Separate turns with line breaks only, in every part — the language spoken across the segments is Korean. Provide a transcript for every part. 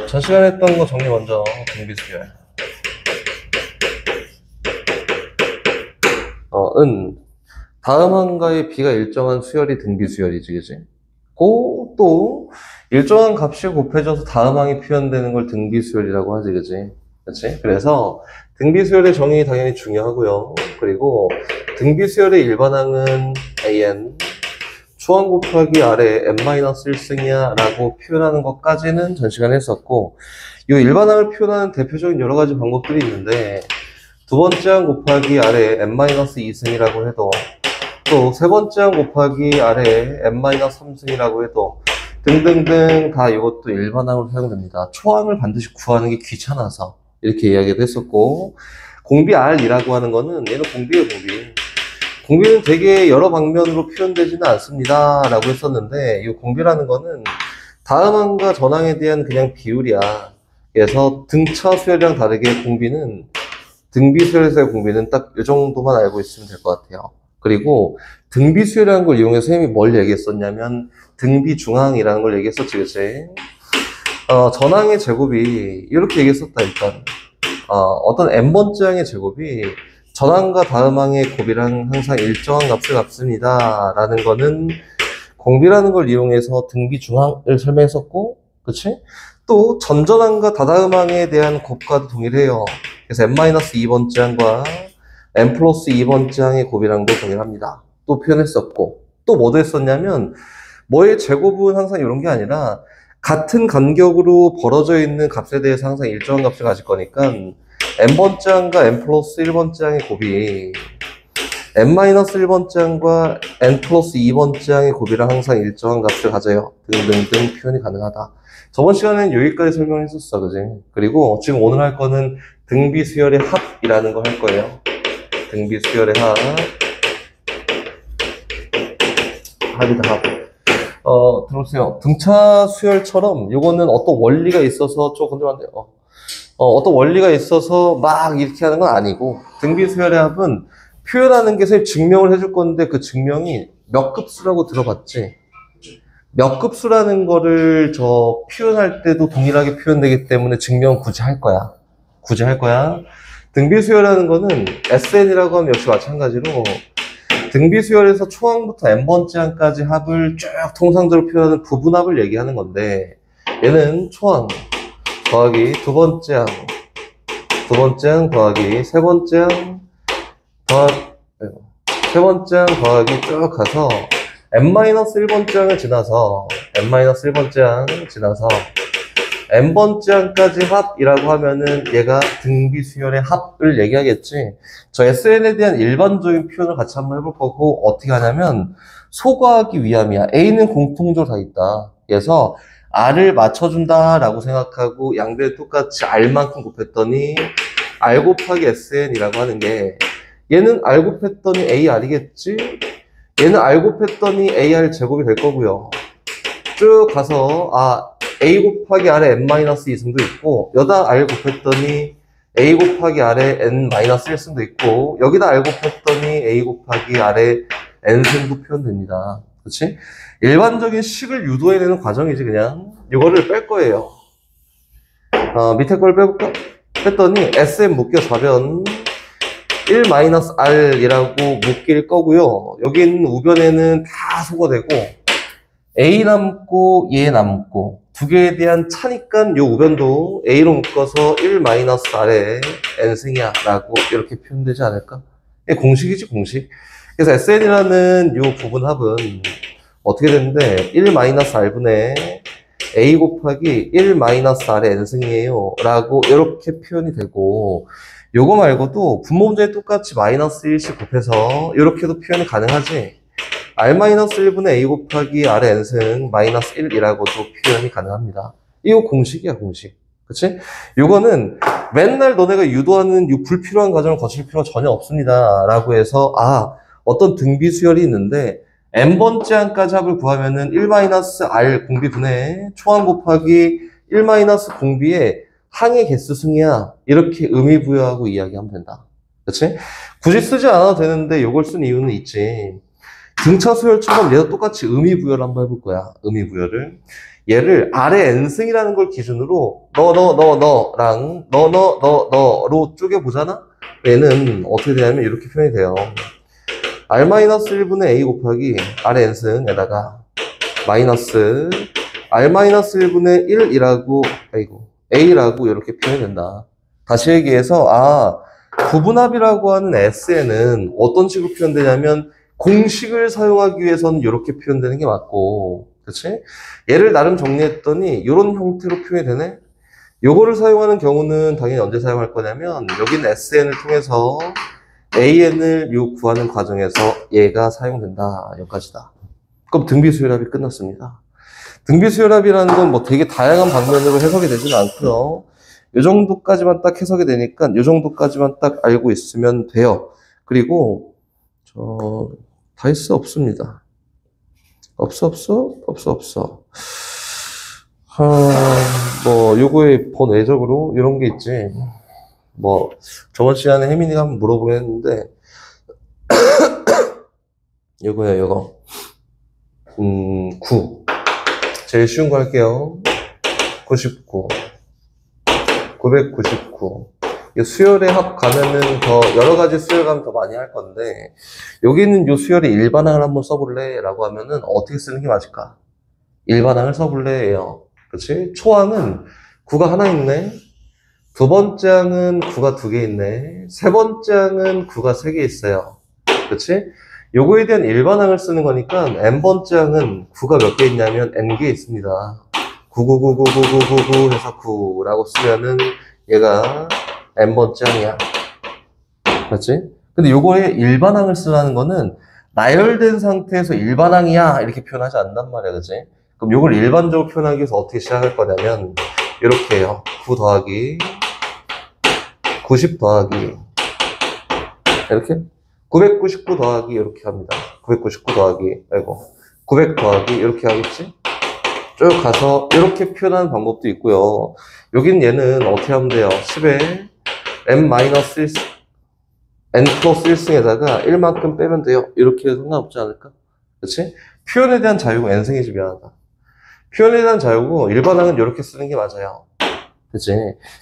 전 시간에 했던 거 정리 먼저. 등비수열. 다음 한가의 B가 일정한 수열이 등비수열이지, 그지? 또, 일정한 값이 곱해져서 다음 항이 표현되는 걸 등비수열이라고 하지, 그지? 그치? 그래서, 등비수열의 정의이 당연히 중요하고요. 그리고, 등비수열의 일반항은 AN, 초항 곱하기 아래 n-1승이야 라고 표현하는 것까지는 전 시간에 했었고, 이 일반항을 표현하는 대표적인 여러 가지 방법들이 있는데, 두 번째 항 곱하기 아래 n-2승이라고 해도, 또 세 번째 항 곱하기 아래 n-3승이라고 해도, 등등등 다 이것도 일반항으로 사용됩니다. 초항을 반드시 구하는 게 귀찮아서 이렇게 이야기도 했었고, 공비 R이라고 하는 거는 얘는 공비예요, 공비. 공비는 되게 여러 방면으로 표현되지는 않습니다 라고 했었는데, 이 공비라는 거는 다음 항과 전항에 대한 그냥 비율이야. 그래서 등차 수열이랑 다르게 공비는, 등비 수열에서의 공비는 딱 이 정도만 알고 있으면 될 것 같아요. 그리고 등비 수열이라는 걸 이용해서 선생님이 뭘 얘기했었냐면 등비 중항이라는 걸 얘기했었지, 그치? 전항의 제곱이 이렇게 얘기했었다. 일단 어떤 n번째 항의 제곱이 전항과 다음 항의 곱이랑 항상 일정한 값을 갚습니다 라는 거는 공비라는 걸 이용해서 등비 중항을 설명했었고, 그치? 또 전전항과 다다음 항에 대한 곱과도 동일해요. 그래서 n-2번째 항과 n 플러스 2번째 항의 곱이랑도 동일합니다. 또 표현했었고, 또 뭐도 했었냐면 뭐의 제곱은 항상 이런 게 아니라 같은 간격으로 벌어져 있는 값에 대해서 항상 일정한 값을 가질 거니까 n번째 항과 n 플러스 1번째 항의 곱이 n-1번째 항과 n 플러스 2번째 항의 곱이랑 항상 일정한 값을 가져요. 등등등 표현이 가능하다. 저번 시간에는 여기까지 설명을 했었어, 그지? 그리고 지금 오늘 할 거는 등비 수열의 합이라는 거 할 거예요. 등비 수열의 합. 합이다, 합. 들어보세요. 등차 수열처럼 이거는 어떤 원리가 있어서 좀 건드리면 안 돼요. 어떤 원리가 있어서 막 이렇게 하는 건 아니고, 등비 수열의 합은 표현하는 게 선생님 증명을 해줄 건데 그 증명이 몇 급수라고 들어봤지? 몇 급수라는 거를 표현할 때도 동일하게 표현되기 때문에 증명은 굳이 할 거야. 굳이 할 거야. 등비 수열이라는 거는 SN이라고 하면 역시 마찬가지로 등비 수열에서 초항부터 n번째 항까지 합을 쭉 통상적으로 표현하는 부분합을 얘기하는 건데, 얘는 초항 더하기 두 번째 항 더하기 세 번째 항 더하기 쭉 가서 n-1번째 항을 지나서 n번째 항까지 합이라고 하면은 얘가 등비 수열의 합을 얘기하겠지. 저 SN에 대한 일반적인 표현을 같이 한번 해볼 거고, 어떻게 하냐면 소거하기 위함이야. A는 공통적으로 다 있다. 그래서 R을 맞춰준다 라고 생각하고 양변에 똑같이 R만큼 곱했더니 R 곱하기 SN이라고 하는 게, 얘는 R 곱했더니 AR이겠지? 얘는 R 곱했더니 AR 제곱이 될 거고요. 쭉 가서 A 곱하기 R에 n-2승도 있고, 여기다 R 곱했더니 A 곱하기 R에 n-1승도 있고, 여기다 R 곱했더니 A 곱하기 R에 n승도 표현됩니다. 그렇지? 일반적인 식을 유도해내는 과정이지. 그냥 이거를 뺄 거예요. 밑에 걸 빼볼까? 뺐더니 SM 묶여 좌변 1-R이라고 묶일 거고요. 여기 있는 우변에는 다 소거되고 A 남고 얘 남고 두 개에 대한 차니까 요 우변도 A로 묶어서 1-R에 n승이야 라고 이렇게 표현되지 않을까? 이게 공식이지, 공식. 그래서 SN이라는 요 부분합은 어떻게 되는데 1-R분의 A 곱하기 1-R의 n승이에요 라고 이렇게 표현이 되고, 요거 말고도 분모 문제에 똑같이 -1씩 곱해서 이렇게도 표현이 가능하지. R-1분의 A 곱하기 R의 n승 -1이라고도 표현이 가능합니다. 이거 공식이야, 공식. 그치? 요거는 맨날 너네가 유도하는 이 불필요한 과정을 거칠 필요가 전혀 없습니다 라고 해서, 어떤 등비 수열이 있는데 n번째 항까지 합을 구하면은 1-R 공비분의 초항 곱하기 1-공비의 항의 개수 승이야. 이렇게 의미 부여하고 이야기하면 된다. 그치? 굳이 쓰지 않아도 되는데 이걸 쓴 이유는 있지. 등차 수열처럼 얘도 똑같이 의미 부여를 한번 해볼 거야. 의미 부여를. 얘를 아래 n승이라는 걸 기준으로 너랑 너로 쪼개보잖아? 얘는 어떻게 되냐면 이렇게 표현이 돼요. r-1분의 a 곱하기 아래 n승에다가 마이너스 r-1분의 1이라고 a라고 이렇게 표현이 된다. 다시 얘기해서 부분합이라고 하는 SN은 어떤 식으로 표현되냐면 공식을 사용하기 위해서는 이렇게 표현되는 게 맞고, 그렇지? 얘를 나름 정리했더니 이런 형태로 표현이 되네? 요거를 사용하는 경우는 당연히 언제 사용할 거냐면 여기는 SN을 통해서 AN을 구하는 과정에서 얘가 사용된다. 여기까지다. 그럼 등비수열합이 끝났습니다. 등비수열합이라는 건 뭐 되게 다양한 방면으로 해석이 되지는 않고요. 이 정도까지만 딱 해석이 되니까 이 정도까지만 딱 알고 있으면 돼요. 그리고 다 있어? 없습니다. 없어. 뭐 요거에 번외적으로 이런 게 있지. 뭐 저번 시간에 혜민이가 한번 물어보긴 했는데 요거야 요거 9 제일 쉬운 거 할게요. 99 999 수열의 합 가면은 더 여러 가지 수열 가면 더 많이 할 건데 여기 있는 요 수열의 일반항을 한번 써볼래? 라고 하면은 어떻게 쓰는 게 맞을까? 일반항을 써볼래? 예요. 그렇지? 초항은 9가 하나 있네. 두 번째 항은 9가 2개 있네. 세 번째 항은 9가 3개 있어요. 그렇지? 요거에 대한 일반항을 쓰는 거니까 n번째 항은 9가 몇 개 있냐면 n개 있습니다. 9999999 해서 9라고 쓰면은 얘가 n번째 항이야. 맞지? 근데 요거에 일반항을 쓰라는 거는 나열된 상태에서 일반항이야 이렇게 표현하지 않단 말이야. 그치? 그럼 요걸 일반적으로 표현하기 위해서 어떻게 시작할 거냐면 이렇게 해요. 9 더하기 90 더하기 이렇게 999 더하기 이렇게 합니다. 999 더하기 900 더하기 이렇게 하겠지? 쭉 가서 이렇게 표현하는 방법도 있고요. 여기는 얘는 어떻게 하면 돼요? 10에 n-1 n 플러스 1승에다가 1만큼 빼면 돼요. 이렇게 해도 상관없지 않을까? 그치? 표현에 대한 자유고 n승이지 미안하다. 표현에 대한 자유고 일반항은 이렇게 쓰는 게 맞아요. 그치?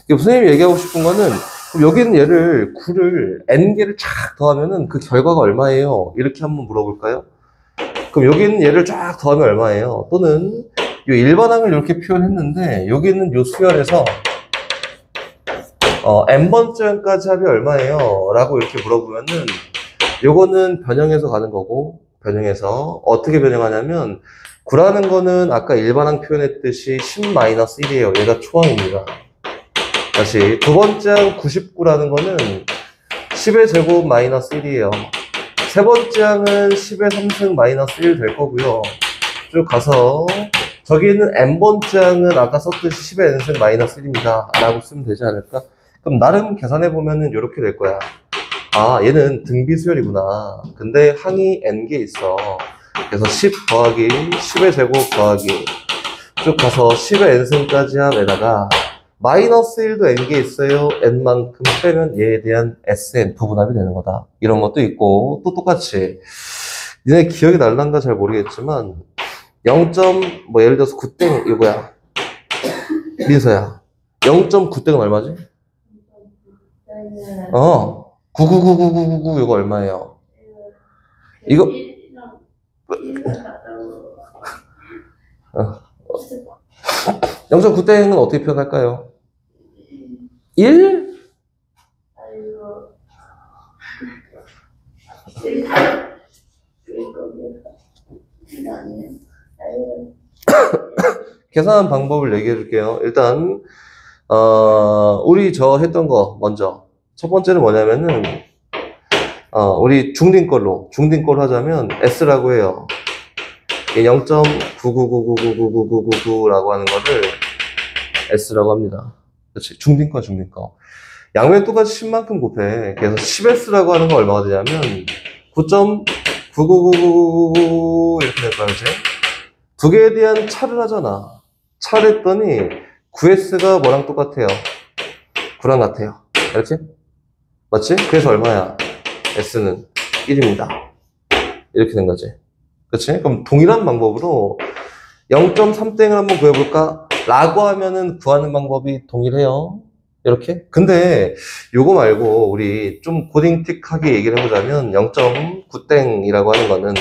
선생님이 얘기하고 싶은 거는 그럼 여기는 얘를 9를 n개를 쫙 더하면은 그 결과가 얼마예요? 이렇게 한번 물어볼까요? 그럼 여기는 얘를 쫙 더하면 얼마예요? 또는 이 일반항을 이렇게 표현했는데 여기 있는 이 수열에서 n번째 항까지 합이 얼마예요? 라고 이렇게 물어보면은 요거는 변형해서 가는 거고 변형해서 어떻게 변형하냐면 9라는 거는 아까 일반항 표현했듯이 10-1이에요. 얘가 초항입니다. 다시 두 번째 항 99라는 거는 10의 제곱 마이너스 1이에요. 세 번째 항은 10의 3승 마이너스 1 될 거고요. 쭉 가서 저기 있는 n번째 항은 아까 썼듯이 10의 n승 마이너스 1입니다. 라고 쓰면 되지 않을까? 그럼 나름 계산해보면은 이렇게 될 거야. 얘는 등비수열이구나. 근데 항이 n개 있어. 그래서 10 더하기 10의 제곱 더하기 쭉 가서 10의 n승까지 합에다가 마이너스 1도 n개 있어요. n만큼 빼면 얘에 대한 sn 부분합이 되는 거다. 이런 것도 있고 또 똑같이 니네 기억이 날란가 잘 모르겠지만 0. 뭐 예를 들어서 9땡 이거야. 민서야 0.9땡은 얼마지? 9999999 이거 얼마예요? 이거 0.9땡은 어떻게 표현할까요? 1? 계산한 방법을 얘기해 줄게요. 일단 우리 저 했던 거 먼저 첫 번째는 뭐냐면은 우리 중딩 걸로 하자면 S라고 해요. 0.999999999라고 하는 거를 S라고 합니다. 그렇지? 중딩 거. 양면 똑같이 10만큼 곱해. 그래서 10S라고 하는 거 얼마가 되냐면 9.99999 이렇게 될까요, 이제? 두 개에 대한 차를 하잖아. 차를 했더니 9S가 뭐랑 똑같아요? 9랑 같아요. 이렇게? 맞지? 그래서 얼마야? S는 1입니다. 이렇게 된 거지. 그치? 그럼 동일한 방법으로 0.3땡을 한번 구해볼까? 라고 하면은 구하는 방법이 동일해요. 이렇게. 근데 요거 말고 우리 좀 고딩틱하게 얘기를 해보자면 0.9땡이라고 하는 거는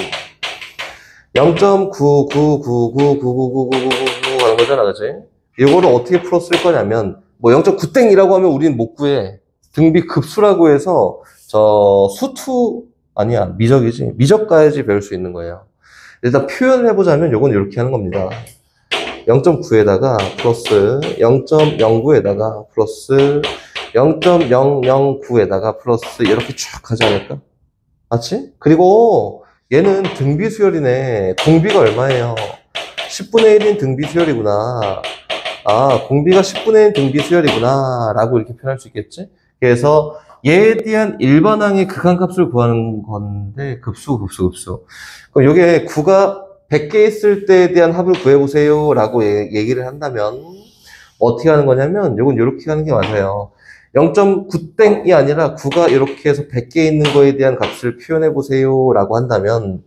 0.99999999999 하는 거잖아, 그치? 이거를 어떻게 풀어 쓸 거냐면, 뭐 0.9땡이라고 하면 우리는 못 구해. 등비 급수라고 해서, 아니야, 미적이지. 미적가야지 배울 수 있는 거예요. 일단 표현을 해보자면 요건 이렇게 하는 겁니다. 0.9에다가 플러스 0.09에다가 플러스 0.009에다가 플러스 이렇게 쭉 하지 않을까? 맞지? 그리고 얘는 등비 수열이네. 공비가 얼마예요? 10분의 1인 등비 수열이구나. 아, 공비가 10분의 1 등비 수열이구나. 라고 이렇게 표현할 수 있겠지? 그래서 얘에 대한 일반항의 극한값을 구하는 건데, 급수. 그럼 요게 9가 100개 있을 때에 대한 합을 구해보세요. 라고 얘기를 한다면, 어떻게 하는 거냐면, 요건 요렇게 하는 게 맞아요. 0.9땡이 아니라 9가 이렇게 해서 100개 있는 거에 대한 값을 표현해 보세요 라고 한다면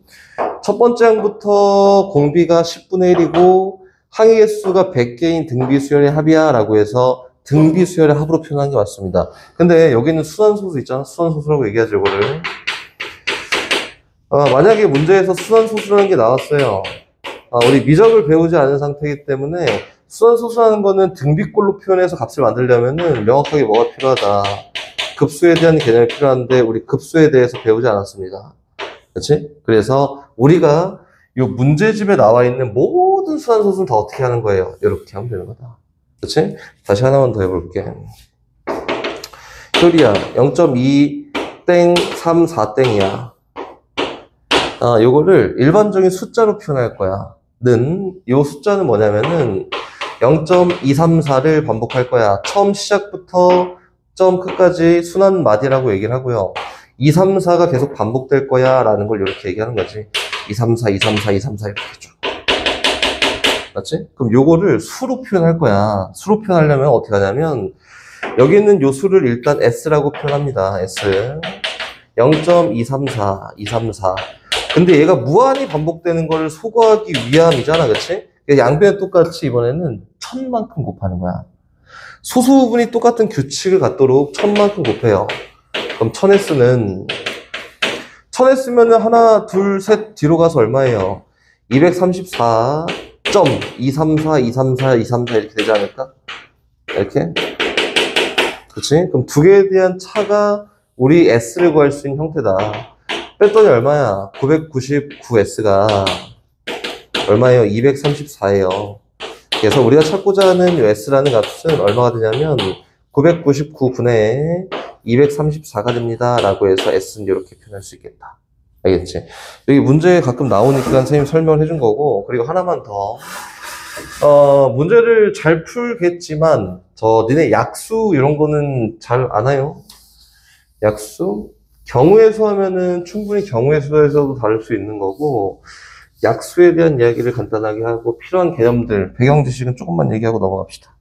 첫 번째 항부터 공비가 10분의 1이고 항의 개수가 100개인 등비 수열의 합이야 라고 해서 등비 수열의 합으로 표현한 게 맞습니다. 근데 여기는 순환소수 있잖아. 순환소수라고 얘기하죠, 이거를. 만약에 문제에서 순환소수라는 게 나왔어요. 우리 미적을 배우지 않은 상태이기 때문에 순환소수라는 거는 등비꼴로 표현해서 값을 만들려면은 명확하게 뭐가 필요하다. 급수에 대한 개념이 필요한데 우리 급수에 대해서 배우지 않았습니다. 그렇지? 그래서 우리가 이 문제집에 나와 있는 모든 순환소수는 다 어떻게 하는 거예요? 이렇게 하면 되는 거다. 그렇지? 다시 하나만 더 해볼게. 효리야, 0.2땡 3, 4땡이야. 요거를 일반적인 숫자로 표현할 거야. 요 숫자는 뭐냐면은 0.234를 반복할 거야. 처음 시작부터 점 끝까지 순환 마디라고 얘기를 하고요. 234가 계속 반복될 거야 라는 걸 이렇게 얘기하는 거지. 234, 234, 234 이렇게 쭉. 맞지? 그럼 요거를 수로 표현할 거야. 수로 표현하려면 어떻게 하냐면 여기 있는 요 수를 일단 S라고 표현합니다. S 0.234, 234. 근데 얘가 무한히 반복되는 걸 소거하기 위함이잖아, 그치? 양변에 똑같이 이번에는 1000만큼 곱하는 거야. 소수부분이 똑같은 규칙을 갖도록 1000만큼 곱해요. 그럼 1000S면은 하나, 둘, 셋 뒤로 가서 얼마예요? 234.234, 234, 234 이렇게 되지 않을까? 이렇게? 그치? 그럼 두 개에 대한 차가 우리 S를 구할 수 있는 형태다. 뺐더니 얼마야? 999S가 얼마예요? 234예요. 그래서 우리가 찾고자 하는 이 S라는 값은 얼마가 되냐면 999분의 234가 됩니다. 라고 해서 S는 이렇게 표현할 수 있겠다. 알겠지? 여기 문제에 가끔 나오니까 선생님이 설명을 해준 거고, 그리고 하나만 더. 문제를 잘 풀겠지만, 니네 약수 이런 거는 잘 아나요? 약수? 경우의 수 하면은 충분히 경우의 수에서도 다룰 수 있는 거고, 약수에 대한 이야기를 간단하게 하고 필요한 개념들, 배경 지식은 조금만 얘기하고 넘어갑시다.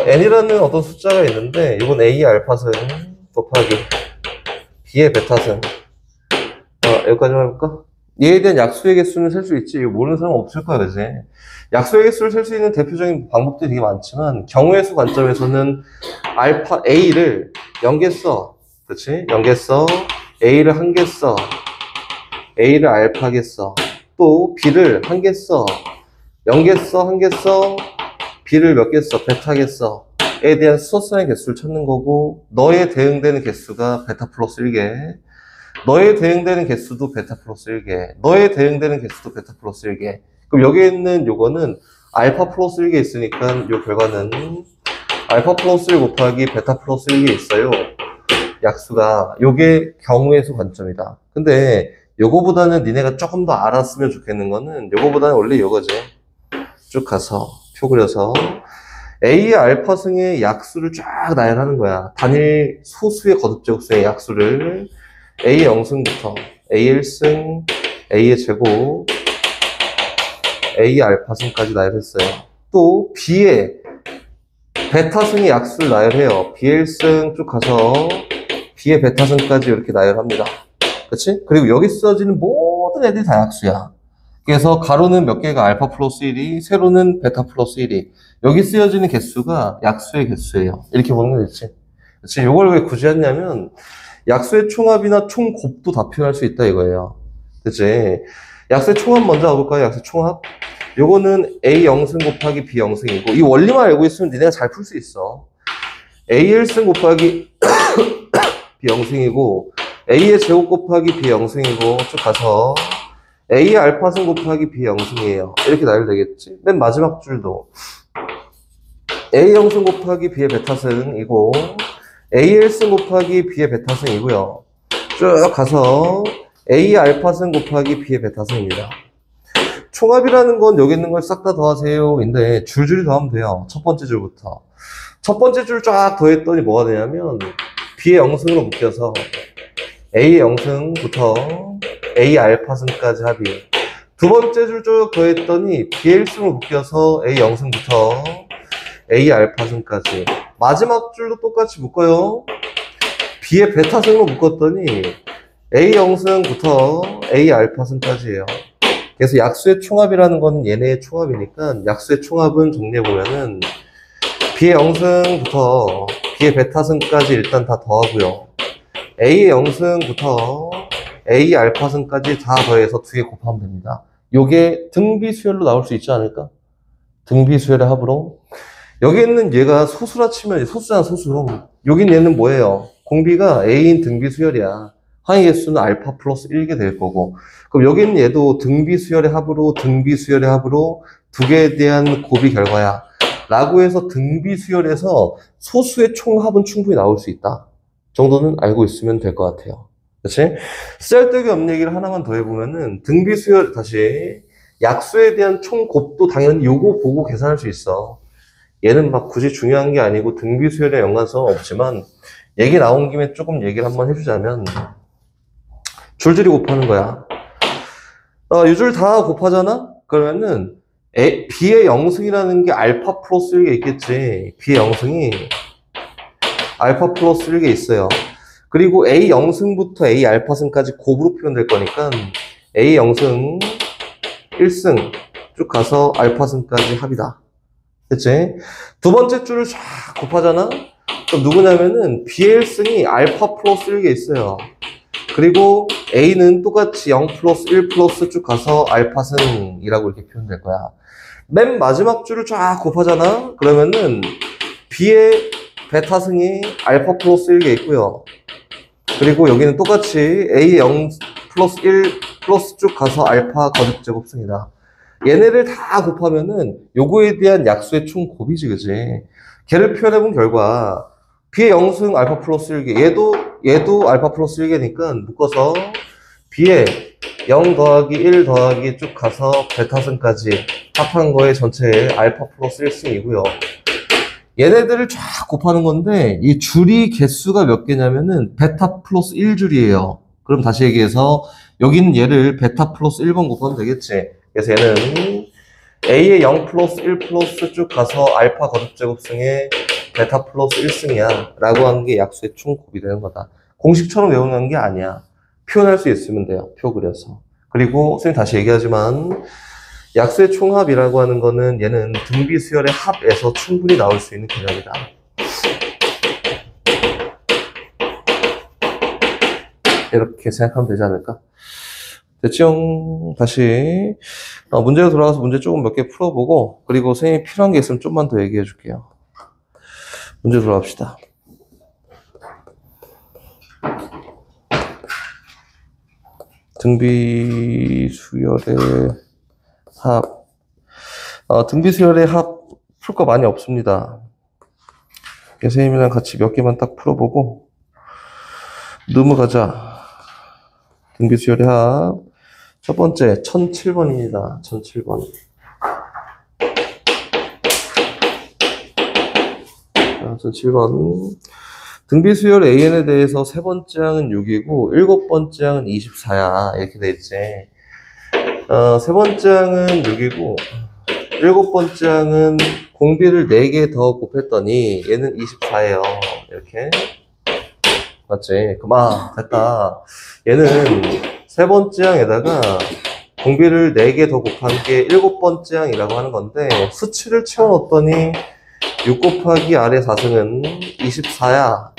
n이라는 어떤 숫자가 있는데 이건 a의 알파승 곱하기 b의 베타승. 여기까지만 해볼까? 얘에 대한 약수의 개수는 셀 수 있지. 이거 모르는 사람은 없을 거야, 그지? 약수의 개수를 셀 수 있는 대표적인 방법들이 되게 많지만 경우의 수 관점에서는 알파 a를 0개 써. 그렇지? 0개 써. a를 1개 써. a를 알파게 써. 또 b를 1개 써. 0개 써. 1개 써. b를 몇 개 써. 베타게 써. 에 대한 수소수의 개수를 찾는 거고 너에 대응되는 개수가 베타 플러스 1개. 너에 대응되는 개수도 베타 플러스 1개. 너에 대응되는 개수도 베타 플러스 1개. 그럼 여기에 있는 요거는 알파 플러스 1개 있으니까 요 결과는 알파 플러스 1 곱하기 베타 플러스 1개 있어요. 약수가. 요게 경우의 수 관점이다. 근데 요거보다는 니네가 조금 더 알았으면 좋겠는 거는 요거보다는 원래 요거지. 쭉 가서 표 그려서 A의 알파승의 약수를 쫙 나열하는 거야. 단일 소수의 거듭제곱수의 약수를 A의 0승부터 A의 1승, A의 제곱, A의 알파승까지 나열했어요. 또 B의 베타승의 약수를 나열해요. B의 1승 쭉 가서 B의 베타승까지 이렇게 나열합니다. 그치? 그리고 여기 써지는 모든 애들이 다 약수야. 그래서 가로는 몇 개가 알파 플러스 1이, 세로는 베타 플러스 1이. 여기 쓰여지는 개수가 약수의 개수예요. 이렇게 보는 거 됐지? 그치? 이걸 왜 굳이 했냐면, 약수의 총합이나 총곱도 다 표현할 수 있다 이거예요. 그치? 약수의 총합 먼저 가볼까요? 약수의 총합? 요거는 A 영승 곱하기 B 영승이고, 이 원리만 알고 있으면 니네가 잘 풀 수 있어. A 1승 곱하기 B 영승이고, A의 제곱 곱하기 B 영승이고, 쭉 가서, A의 알파승 곱하기 B 영승이에요. 이렇게 나열 되겠지? 맨 마지막 줄도 A 영승 곱하기 B의 베타승이고 A 1승 곱하기 B의 베타승이고요. 쭉 가서 A 알파승 곱하기 B의 베타승입니다. 총합이라는 건 여기 있는 걸 싹 다 더하세요. 인데 줄줄이 더하면 돼요. 첫 번째 줄부터. 첫 번째 줄 쫙 더했더니 뭐가 되냐면 B의 영승으로 묶여서 A의 영승부터 A 알파승까지 합이. 두 번째 줄 쭉 더했더니 B의 1승으로 묶여서 A 영승부터 A 알파승까지. 마지막 줄도 똑같이 묶어요. B의 베타승으로 묶었더니 A 영승부터 A 알파승까지예요. 그래서 약수의 총합이라는 거는 얘네의 총합이니까 약수의 총합은 정리해보면은 B의 영승부터 B의 베타승까지 일단 다 더하고요. A의 영승부터 A 알파승까지 다 더해서 2개 곱하면 됩니다. 요게 등비수열로 나올 수 있지 않을까? 등비수열의 합으로. 여기 있는 얘가 소수라 치면 소수잖아, 소수. 여긴 얘는 뭐예요? 공비가 A인 등비수열이야. 항의 개수는 알파 플러스 1개 될 거고. 그럼 여기 있는 얘도 등비수열의 합으로 등비수열의 합으로 두 개에 대한 곱이 결과야. 라고 해서 등비수열에서 소수의 총합은 충분히 나올 수 있다. 정도는 알고 있으면 될 것 같아요. 그치? 쓸데기 없는 얘기를 하나만 더 해보면은 등비수열, 다시 약수에 대한 총곱도 당연히 요거 보고 계산할 수 있어. 얘는 막 굳이 중요한 게 아니고 등비수열에 연관성은 없지만 얘기 나온 김에 조금 얘기를 한번 해주자면 줄줄이 곱하는 거야. 이 줄 다 곱하잖아? 그러면은 B의 영승이라는 게 알파 플러스 1개 있겠지. B의 영승이 알파 플러스 1개 있어요. 그리고 A 영승부터 A 알파승까지 곱으로 표현될 거니까 A 영승 1승 쭉 가서 알파승까지 합이다. 됐지? 두 번째 줄을 쫙 곱하잖아? 그럼 누구냐면은 B의 1승이 알파 플러스 1개 있어요. 그리고 A는 똑같이 0 플러스 1 플러스 쭉 가서 알파승이라고 이렇게 표현될 거야. 맨 마지막 줄을 쫙 곱하잖아? 그러면은 B의 베타승이 알파 플러스 1개 있고요. 그리고 여기는 똑같이 A 0 플러스 1 플러스 쭉 가서 알파 거듭제곱승이다. 얘네를 다 곱하면은 요거에 대한 약수의 총 곱이지, 그지? 걔를 표현해본 결과 B의 영승 알파 플러스 1개, 얘도 알파 플러스 1개니까 묶어서 B의 0 더하기 1 더하기 쭉 가서 베타승까지 합한 거에 전체에 알파 플러스 1승이고요. 얘네들을 쫙 곱하는 건데 이 줄이 개수가 몇 개냐면은 베타 플러스 1줄이에요. 그럼 다시 얘기해서 여기는 얘를 베타 플러스 1번 곱하면 되겠지. 그래서 얘는 A의 0 플러스 1 플러스 쭉 가서 알파 거듭제곱승의 베타 플러스 1승이야 라고 하는 게 약수의 총곱이 되는 거다. 공식처럼 외우는 게 아니야. 표현할 수 있으면 돼요. 표 그려서. 그리고 선생님 다시 얘기하지만 약수의 총합이라고 하는 거는 얘는 등비수열의 합에서 충분히 나올 수 있는 개념이다. 이렇게 생각하면 되지 않을까? 됐죠? 다시 문제로 돌아가서 문제 조금 몇 개 풀어보고 그리고 선생님이 필요한 게 있으면 좀만 더 얘기해 줄게요. 문제 돌아갑시다. 등비수열의 합. 등비수열의 합 풀 거 많이 없습니다. 선생님이랑 같이 몇 개만 딱 풀어보고 넘어가자. 등비수열의 합. 첫 번째 1007번입니다. 1007번. 1007번. 등비수열 AN에 대해서 세 번째 항은 6이고 일곱 번째 항은 24야. 이렇게 돼 있지. 세 번째 항은 6이고 일곱 번째 항은 공비를 4개 더 곱했더니 얘는 24예요. 이렇게. 맞지? 그만 됐다. 얘는 세 번째 항에다가 공비를 4개 더 곱한 게 7번째 항이라고 하는 건데, 수치를 채워놓았더니 6 곱하기 R의 4승은 24야.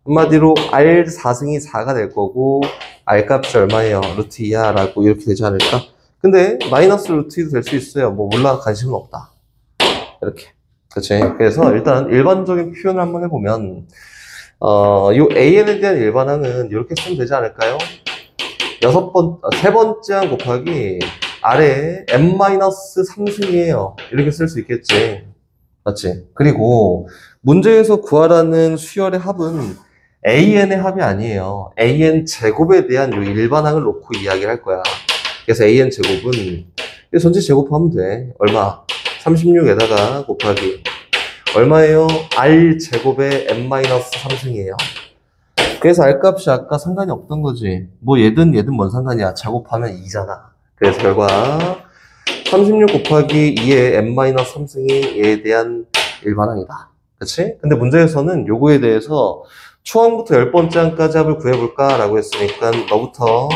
한마디로 R 4승이 4가 될 거고, R 값이 얼마예요? 루트 2야 라고 이렇게 되지 않을까? 근데 마이너스 루트 2도 될 수 있어요. 뭐 몰라, 관심은 없다. 이렇게. 그치? 그래서 일단 일반적인 표현을 한번 해보면, 요 AN에 대한 일반항은 이렇게 쓰면 되지 않을까요? 3번째 항 곱하기 R의 n-3승이에요. 이렇게 쓸 수 있겠지. 맞지? 그리고 문제에서 구하라는 수열의 합은 AN의 합이 아니에요. AN 제곱에 대한 요 일반항을 놓고 이야기를 할 거야. 그래서 AN 제곱은 전체 제곱하면 돼. 얼마? 36에다가 곱하기 얼마예요? R 제곱의 n-3승이에요. 그래서 R 값이 아까 상관이 없던 거지. 뭐 얘든 뭔 상관이야. 제곱하면 2잖아. 그래서 결과 36 곱하기 2의 n-3승이 얘에 대한 일반항이다. 그치? 근데 문제에서는 요거에 대해서 초항부터 10번째 항까지 합을 구해볼까? 라고 했으니까 너부터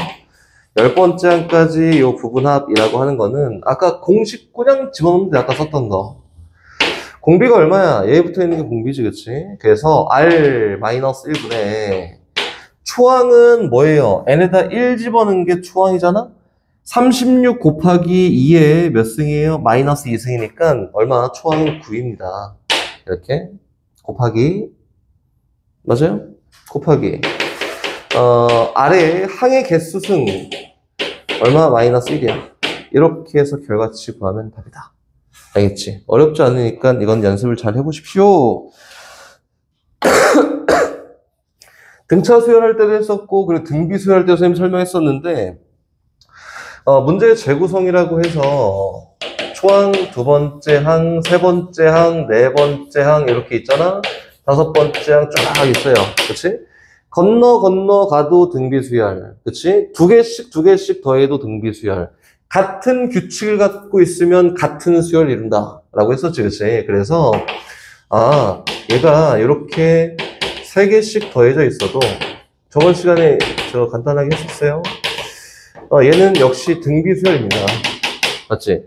10번째 항까지 요 부분합이라고 하는 거는 아까 공식 그냥 집어넣으면 돼. 아까 썼던 거. 공비가 얼마야? 얘에 붙어 있는 게 공비지, 그치? 그래서 R-1분의 초항은 뭐예요? n에다 1 집어넣은 게 초항이잖아? 36 곱하기 2에 몇 승이에요? 마이너스 2승이니까 얼마? 초항은 9입니다. 이렇게 곱하기 맞아요? 곱하기 아래 항의 개수승 얼마? 마이너스 1이야. 이렇게 해서 결과치 구하면 답이다. 알겠지? 어렵지 않으니까 이건 연습을 잘 해보십시오. 등차 수열할 때도 했었고, 그리고 등비 수열할 때도 선생님이 설명했었는데, 문제의 재구성이라고 해서, 초항, 2번째 항, 3번째 항, 4번째 항, 이렇게 있잖아? 5번째 항 쫙 있어요. 그치? 건너 가도 등비 수열. 그치? 두 개씩 더해도 등비 수열. 같은 규칙을 갖고 있으면 같은 수열을 이룬다. 라고 했었지, 그치? 그래서, 얘가 이렇게 3개씩 더해져 있어도, 저번 시간에 간단하게 했었어요. 얘는 역시 등비 수열입니다. 맞지?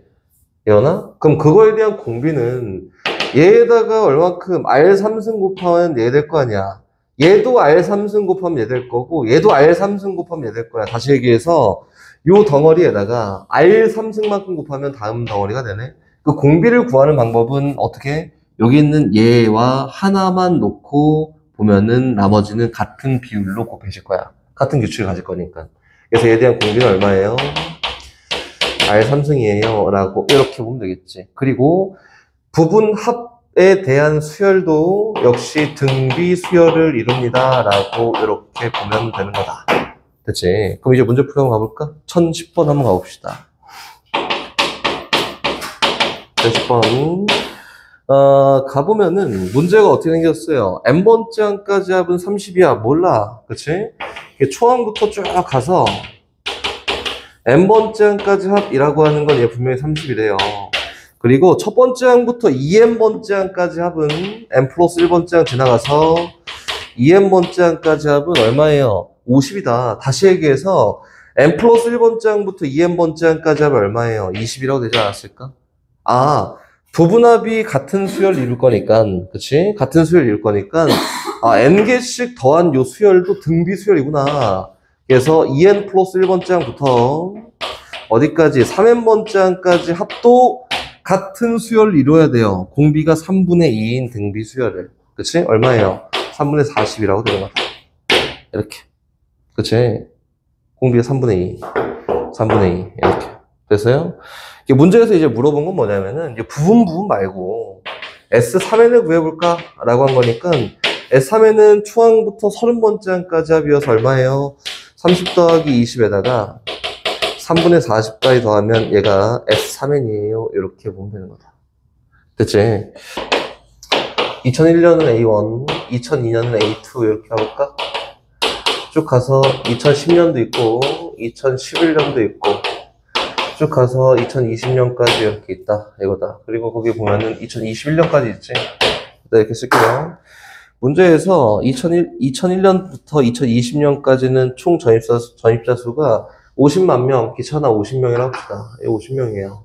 예언아? 그럼 그거에 대한 공비는 얘에다가 얼마큼 R3승 곱하면 얘 될 거 아니야. 얘도 R3승 곱하면 얘 될 거고, 얘도 R3승 곱하면 얘 될 거야. 다시 얘기해서, 요 덩어리에다가 R3승만큼 곱하면 다음 덩어리가 되네. 그 공비를 구하는 방법은 어떻게? 여기 있는 얘와 하나만 놓고 보면은 나머지는 같은 비율로 곱해질 거야. 같은 규칙을 가질 거니까. 그래서 얘에 대한 공비는 얼마예요? R3승이에요. 라고 이렇게 보면 되겠지. 그리고 부분 합에 대한 수열도 역시 등비 수열을 이룹니다. 라고 이렇게 보면 되는 거다. 됐지? 그럼 이제 문제 풀이 한번 가볼까? 1010번 한번 가봅시다. 1010번. 가보면은 문제가 어떻게 생겼어요? n번째 항까지 합은 30이야. 몰라. 그치? 초항부터 쭉 가서 n번째 항까지 합이라고 하는 건 얘 분명히 30이래요. 그리고 첫 번째 항부터 2n번째 항까지 합은 n 플러스 1번째 항 지나가서 2n번째 항까지 합은 얼마예요? 50이다. 다시 얘기해서 n 플러스 1번째 항부터 2n번째 항까지 합은 얼마예요? 20이라고 되지 않았을까? 부분합이 같은 수열을 이룰 거니까, 그치? 같은 수열을 이룰 거니까, n개씩 더한 요 수열도 등비 수열이구나. 그래서 2n 플러스 1번째 항부터 어디까지? 3n번째 항까지 합도 같은 수열을 이루어야 돼요. 공비가 3분의 2인 등비 수열을. 그치? 얼마예요? 3분의 40이라고 되는 거다. 이렇게. 그치? 공비가 3분의 2. 3분의 2. 이렇게. 됐어요? 문제에서 이제 물어본 건 뭐냐면은, 이제 부분 말고, S3n을 구해볼까? 라고 한 거니까, S3n은 초항부터 30번째 항까지 합이어서 얼마예요? 30 더하기 20에다가 3분의 40까지 더하면 얘가 S3n이에요. 이렇게 보면 되는 거다. 됐지? 2001년은 A1, 2002년은 A2 이렇게 가볼까? 쭉 가서 2010년도 있고, 2011년도 있고, 쭉 가서 2020년까지 이렇게 있다. 이거다. 그리고 거기 보면은 2021년까지 있지. 이렇게 쓸게요. 문제에서 2001년부터 2020년까지는 총 전입자 수가 50만 명, 귀찮아 50명이라고 합시다. 50명이에요.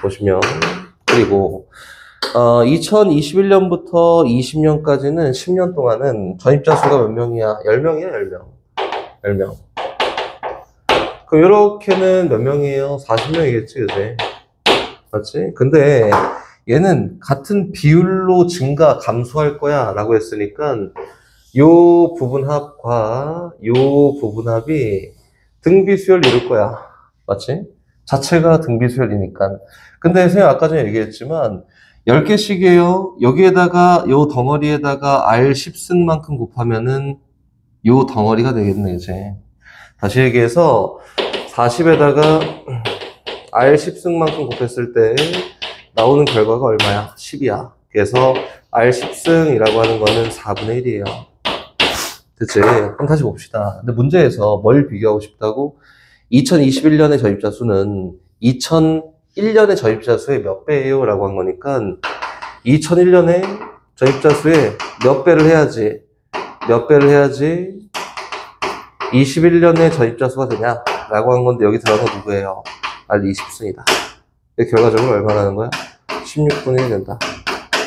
50명. 그리고 2021년부터 20년까지는 10년 동안은 전입자 수가 몇 명이야? 10명이야, 10명. 10명. 그럼 이렇게는 몇 명이에요? 40명이겠지, 그지? 맞지? 근데 얘는 같은 비율로 증가, 감소할 거야 라고 했으니까 요 부분합과 요 부분합이 등비수열 이룰 거야. 맞지? 자체가 등비수열이니까. 근데 선생님 아까 전에 얘기했지만 10개씩이에요. 여기에다가 요 덩어리에다가 R 10승만큼 곱하면은 요 덩어리가 되겠네, 이제. 다시 얘기해서 40에다가 R 10승만큼 곱했을 때 나오는 결과가 얼마야? 10이야. 그래서 R 10승이라고 하는 거는 4분의 1이에요. 그치? 그럼 다시 봅시다. 근데 문제에서 뭘 비교하고 싶다고? 2021년의 전입자 수는 2001년의 전입자 수의 몇 배예요? 라고 한 거니까 2001년의 전입자 수의 몇 배를 해야지 21년의 전입자 수가 되냐? 라고 한 건데 여기 들어가서 누구예요? R 20승이다. 결과적으로 얼마나 하는 거야? 16분의 1 된다.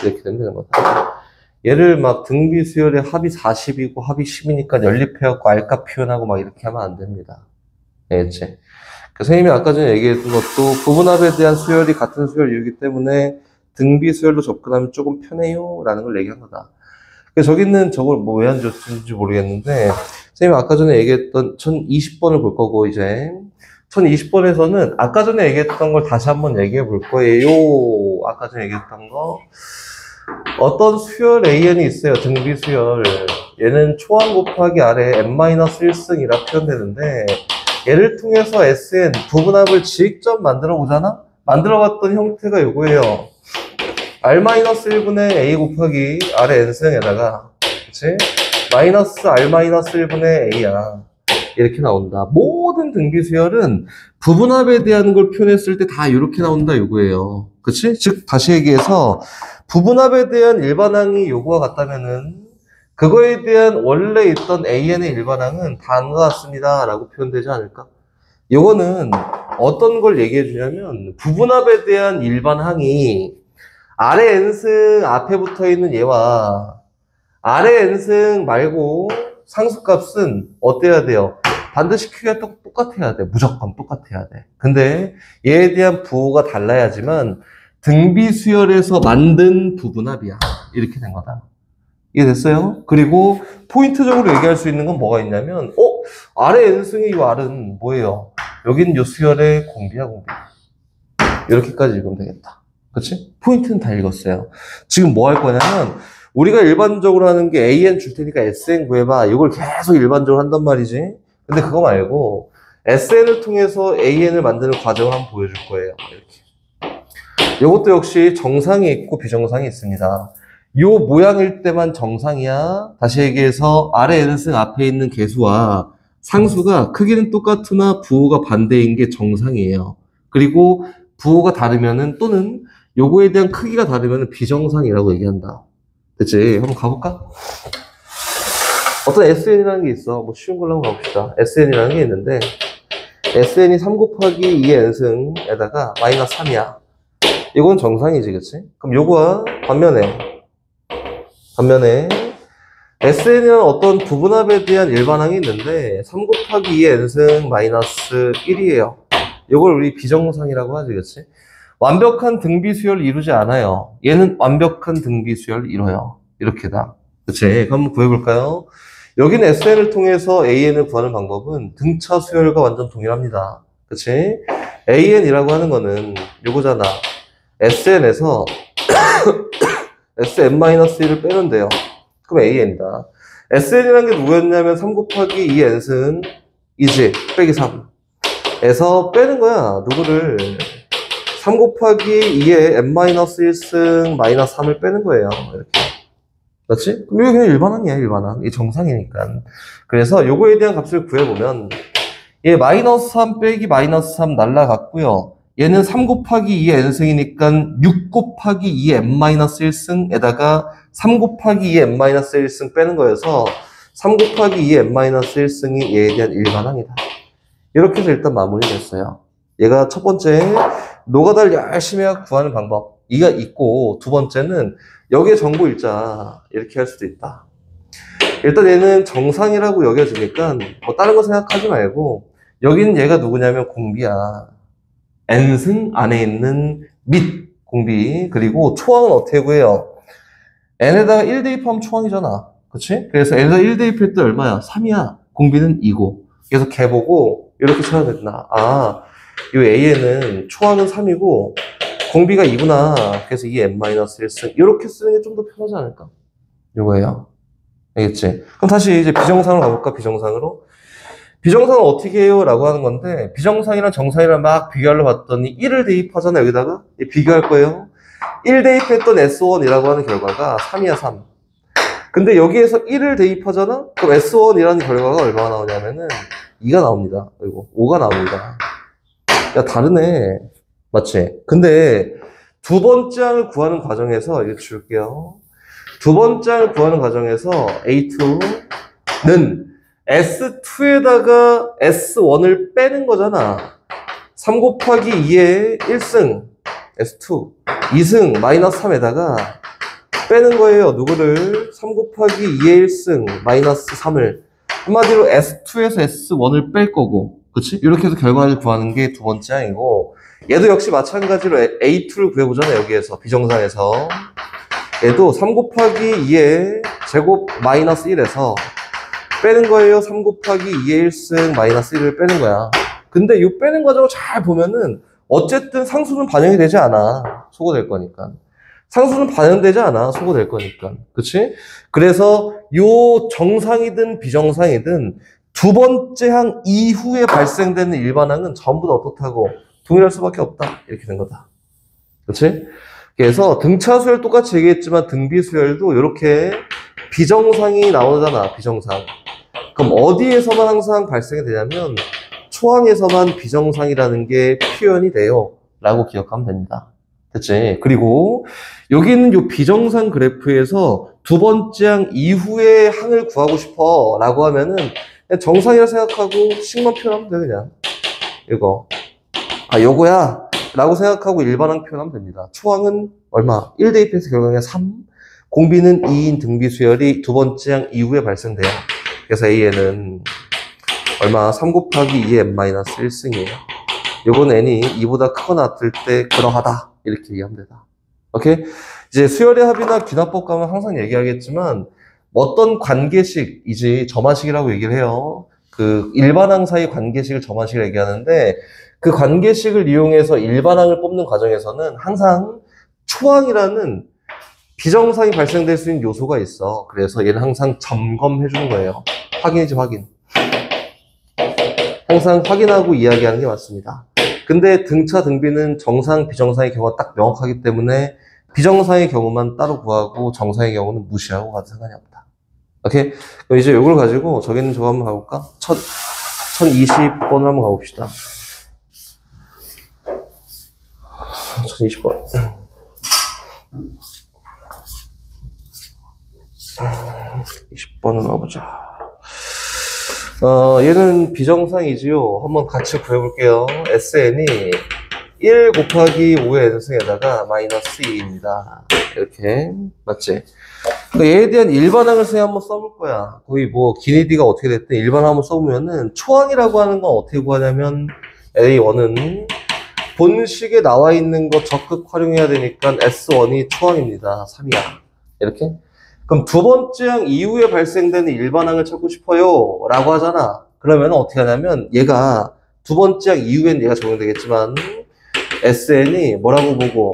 이렇게 되는 거다. 얘를 막 등비 수열의 합이 40이고 합이 10이니까 연립해갖고 R값 표현하고 막 이렇게 하면 안 됩니다. 알겠지? 선생님이 아까 전에 얘기했던 것도 부분합에 대한 수열이 같은 수열이기 때문에 등비 수열로 접근하면 조금 편해요 라는 걸 얘기한 거다. 저기는 저걸 뭐 왜 안 줬는지 모르겠는데 선생님이 아까 전에 얘기했던 1020번을 볼 거고 이제 1020번에서는 아까 전에 얘기했던 걸 다시 한번 얘기해 볼 거예요. 아까 전에 얘기했던 거 어떤 수열 AN이 있어요. 등비 수열. 얘는 초항 곱하기 아래 n-1승이라 표현되는데 얘를 통해서 SN 부분합을 직접 만들어 보잖아? 만들어 봤던 형태가 요거예요. R-1분의 A 곱하기 아래 n승에다가 그치? 마이너스 R-1분의 A야. 이렇게 나온다. 모든 등비 수열은 부분합에 대한 걸 표현했을 때 다 이렇게 나온다 요거예요. 그치? 즉 다시 얘기해서 부분합에 대한 일반항이 요거와 같다면은 그거에 대한 원래 있던 AN의 일반항은 다음과 같습니다 라고 표현되지 않을까? 요거는 어떤 걸 얘기해 주냐면 부분합에 대한 일반항이 아래 n승 앞에 붙어 있는 얘와 아래 n승 말고 상수값은 어때야 돼요? 반드시 Q가 똑같아야 돼. 무조건 똑같아야 돼. 근데 얘에 대한 부호가 달라야지만 등비수열에서 만든 부분합이야. 이렇게 된 거다. 이해됐어요? 그리고 포인트적으로 얘기할 수 있는 건 뭐가 있냐면 아래 n승의 이 R은 뭐예요? 여기는 요 수열의 공비야, 공비. 이렇게까지 읽으면 되겠다. 그치? 포인트는 다 읽었어요. 지금 뭐 할 거냐면 우리가 일반적으로 하는 게 AN 줄 테니까 SN 구해봐. 이걸 계속 일반적으로 한단 말이지. 근데 그거 말고 SN을 통해서 AN을 만드는 과정을 한번 보여줄 거예요. 이렇게. 이것도 역시 정상이 있고 비정상이 있습니다. 요 모양일 때만 정상이야. 다시 얘기해서 아래 n승 앞에 있는 개수와 상수가 크기는 똑같으나 부호가 반대인 게 정상이에요. 그리고 부호가 다르면은 또는 요거에 대한 크기가 다르면은 비정상이라고 얘기한다. 됐지? 한번 가볼까? 어떤 SN이라는 게 있어. 뭐 쉬운 걸로 한번 가봅시다. SN이라는 게 있는데 SN이 3 곱하기 2의 n승에다가 마이너스 3이야. 이건 정상이지, 그치? 그럼 요거와 반면에 SN이라는 어떤 부분합에 대한 일반항이 있는데 3 곱하기 2의 n승 마이너스 1이에요. 이걸 우리 비정상이라고 하지, 그치? 완벽한 등비수열을 이루지 않아요. 얘는 완벽한 등비수열을 이뤄요. 이렇게다. 그치? 그럼 한번 구해볼까요? 여기는 SN을 통해서 AN을 구하는 방법은 등차 수열과 완전 동일합니다. 그치? AN이라고 하는 거는 요거잖아. SN에서 SN-1을 빼면 돼요. 그럼 AN이다. SN이라는 게 누구였냐면 3 곱하기 2 n승 이지 빼기 3 에서 빼는 거야. 누구를 3 곱하기 2의 n-1승 마이너스 3을 빼는 거예요. 이렇게. 맞지? 그럼 이게 그냥 일반항이야, 일반항. 이게 정상이니까. 그래서 요거에 대한 값을 구해보면 얘 마이너스 3 빼기 마이너스 3 날라갔고요. 얘는 3 곱하기 2의 n승이니까 6 곱하기 2의 n-1승에다가 3 곱하기 2의 n-1승 빼는 거여서 3 곱하기 2의 n-1승이 얘에 대한 일반항이다. 이렇게 해서 일단 마무리 됐어요. 얘가 첫 번째, 노가다를 열심히 하고 구하는 방법. 이가 있고, 두 번째는 여기에 정보 일자. 이렇게 할 수도 있다. 일단 얘는 정상이라고 여겨지니까 뭐 다른 거 생각하지 말고 여기는 얘가 누구냐면 공비야. n승 안에 있는 및 공비. 그리고 초항은 어떻게 구해요? n에다가 1 대입하면 초항이잖아. 그치? 그래서 n에다 1 대입할 때 얼마야? 3이야. 공비는 2고. 그래서 걔 보고 이렇게 찾아야 된다. 아, 이 a에는 초항은 3이고 공비가 2구나. 그래서 이 n-1승. 이렇게 쓰는 게 좀 더 편하지 않을까? 이거예요. 알겠지? 그럼 다시 이제 비정상으로 가볼까? 비정상으로. 비정상은 어떻게 해요? 라고 하는 건데, 비정상이랑 정상이랑 막 비교하려 봤더니 1을 대입하잖아, 여기다가. 비교할 거예요. 1 대입했던 S1이라고 하는 결과가 3이야, 3. 근데 여기에서 1을 대입하잖아? 그럼 S1이라는 결과가 얼마가 나오냐면은 2가 나옵니다. 그리고 5가 나옵니다. 야, 다르네. 맞지? 근데 두 번째 항을 구하는 과정에서, 이거 줄게요. 두 번째 항을 구하는 과정에서 A2는 S2에다가 S1을 빼는 거잖아. 3 곱하기 2의 1승 S2 2승 마이너스 3에다가 빼는 거예요. 누구를? 3 곱하기 2의 1승 마이너스 3을 한마디로 S2에서 S1을 뺄 거고, 그치? 이렇게 해서 결과를 구하는 게 두 번째 항이고, 얘도 역시 마찬가지로 A2를 구해보잖아. 여기에서 비정상에서 얘도 3 곱하기 2의 제곱 마이너스 1에서 빼는 거예요. 3 곱하기 2의 1승 마이너스 1을 빼는 거야. 근데 이 빼는 과정을 잘 보면은 어쨌든 상수는 반영이 되지 않아. 소거될 거니까. 상수는 반영되지 않아. 소거될 거니까. 그치? 그래서 요 정상이든 비정상이든 두 번째 항 이후에 발생되는 일반항은 전부 다 어떻다고? 동일할 수밖에 없다. 이렇게 된 거다. 그치? 그래서 등차 수열 똑같이 얘기했지만 등비 수열도 이렇게 비정상이 나오잖아. 비정상. 그럼 어디에서만 항상 발생이 되냐면 초항에서만 비정상이라는 게 표현이 돼요. 라고 기억하면 됩니다. 됐지? 그리고 여기 있는 요 비정상 그래프에서 두 번째 항 이후의 항을 구하고 싶어 라고 하면은 그냥 정상이라 생각하고 식만 표현하면 돼. 그냥 이거 요거야 라고 생각하고 일반항 표현하면 됩니다. 초항은 얼마? 1 대입해서 결과가 3, 공비는 2인 등비 수열이 두 번째 항 이후에 발생돼요. 그래서 A에는 얼마? 3 곱하기 2의 n-1승이에요. 요건 n이 2보다 크거나 같을 때 그러하다. 이렇게 얘기하면 되다. 오케이? 이제 수열의 합이나 귀납법 가면 항상 얘기하겠지만 어떤 관계식이지 점화식이라고 얘기를 해요. 그 일반항 사이 관계식을 점화식이라고 얘기하는데 그 관계식을 이용해서 일반항을 뽑는 과정에서는 항상 초항이라는 비정상이 발생될 수 있는 요소가 있어. 그래서 얘는 항상 점검해 주는 거예요. 확인이지, 확인. 항상 확인하고 이야기하는 게 맞습니다. 근데 등차, 등비는 정상, 비정상의 경우가 딱 명확하기 때문에 비정상의 경우만 따로 구하고 정상의 경우는 무시하고 가도 상관이 없다. 오케이? 그럼 이제 이걸 가지고 저기 있는 저거 한번 가볼까? 1020번을 한번 가봅시다. 1020번. 20번을 넣어보자. 얘는 비정상이지요. 한번 같이 구해볼게요. SN이 1 곱하기 5의 n승에다가 마이너스 2입니다. 이렇게. 맞지? 그러니까 얘에 대한 일반항을 쌤 한번 써볼 거야. 거의 뭐, 기니디가 어떻게 됐든 일반항 한번 써보면은, 초항이라고 하는 건 어떻게 구하냐면, A1은 본식에 나와 있는 거 적극 활용해야 되니까 S1이 초항입니다. 3이야. 이렇게. 그럼 두 번째 항 이후에 발생되는 일반항을 찾고 싶어요. 라고 하잖아. 그러면 어떻게 하냐면, 얘가 두 번째 항 이후엔 얘가 적용되겠지만, SN이 뭐라고 보고,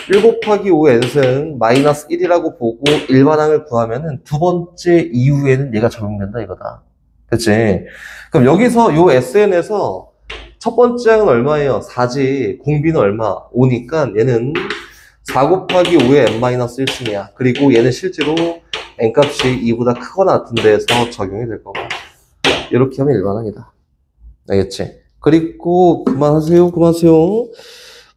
1 곱하기 5 n승 마이너스 1이라고 보고 일반항을 구하면은 두 번째 이후에는 얘가 적용된다 이거다. 그치? 그럼 여기서 요 SN에서 첫 번째 항은 얼마예요? 4지. 공비는 얼마? 5니까 얘는 4 곱하기 5의 n-1승이야. 그리고 얘는 실제로 n값이 2보다 크거나 같은 데에서 적용이 될 거고. 이렇게 하면 일반항이다. 알겠지? 그리고 그만하세요.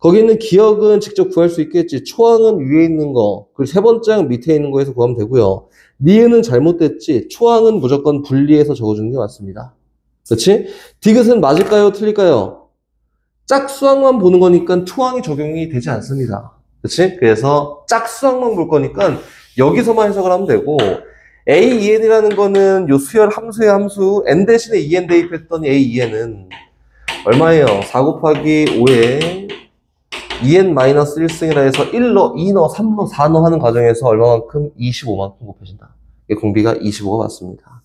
거기 있는 기억은 직접 구할 수 있겠지. 초항은 위에 있는 거, 그리고 세 번째 항 밑에 있는 거에서 구하면 되고요. 니은은 잘못됐지. 초항은 무조건 분리해서 적어주는 게 맞습니다. 그렇지? 디귿은 맞을까요? 틀릴까요? 짝수항만 보는 거니까 초항이 적용이 되지 않습니다. 그렇지? 그래서 짝수항만 볼 거니까 여기서만 해석을 하면 되고 A2n이라는 거는 요 수열 함수의 함수 n 대신에 2n 대입했더니 A2n은 얼마예요? 4 곱하기 5에 2n-1승이라 해서 1너, 2너, 3너, 4너 하는 과정에서 얼마만큼? 25만큼 곱해진다. 이게 공비가 25가 맞습니다.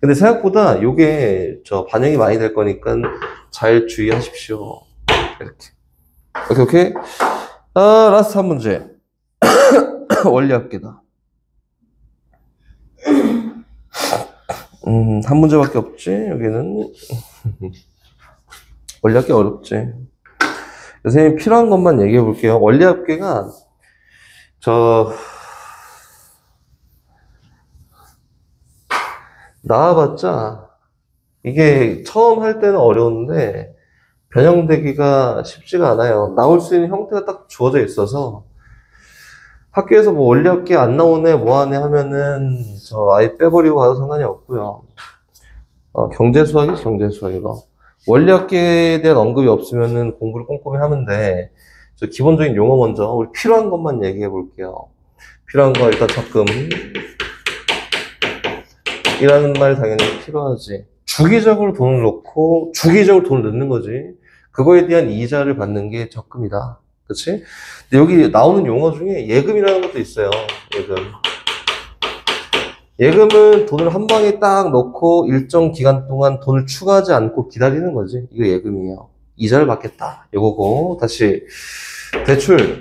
근데 생각보다 요게 반영이 많이 될 거니까 잘 주의하십시오. 이렇게. 오케이. 라스트 한 문제. 원리합계다. 한 문제밖에 없지, 여기는. 원리합계 어렵지. 선생님 필요한 것만 얘기해 볼게요. 원리합계가, 나와봤자, 이게 처음 할 때는 어려운데, 변형되기가 쉽지가 않아요. 나올 수 있는 형태가 딱 주어져 있어서, 학교에서 뭐 원리합계 안 나오네, 뭐 하네 하면은, 아예 빼버리고 가도 상관이 없고요. 경제수학이지, 경제수학이거. 원리합계에 대한 언급이 없으면은 공부를 꼼꼼히 하면 돼. 기본적인 용어 먼저, 우리 필요한 것만 얘기해 볼게요. 필요한 거 일단 적금. 이라는 말 당연히 필요하지. 주기적으로 돈을 넣고, 주기적으로 돈을 넣는 거지. 그거에 대한 이자를 받는 게 적금이다. 그치? 근데 여기 나오는 용어 중에 예금이라는 것도 있어요. 예금. 예금은 돈을 한 방에 딱 넣고 일정 기간 동안 돈을 추가하지 않고 기다리는 거지. 이거 예금이에요. 이자를 받겠다. 요거고. 다시 대출.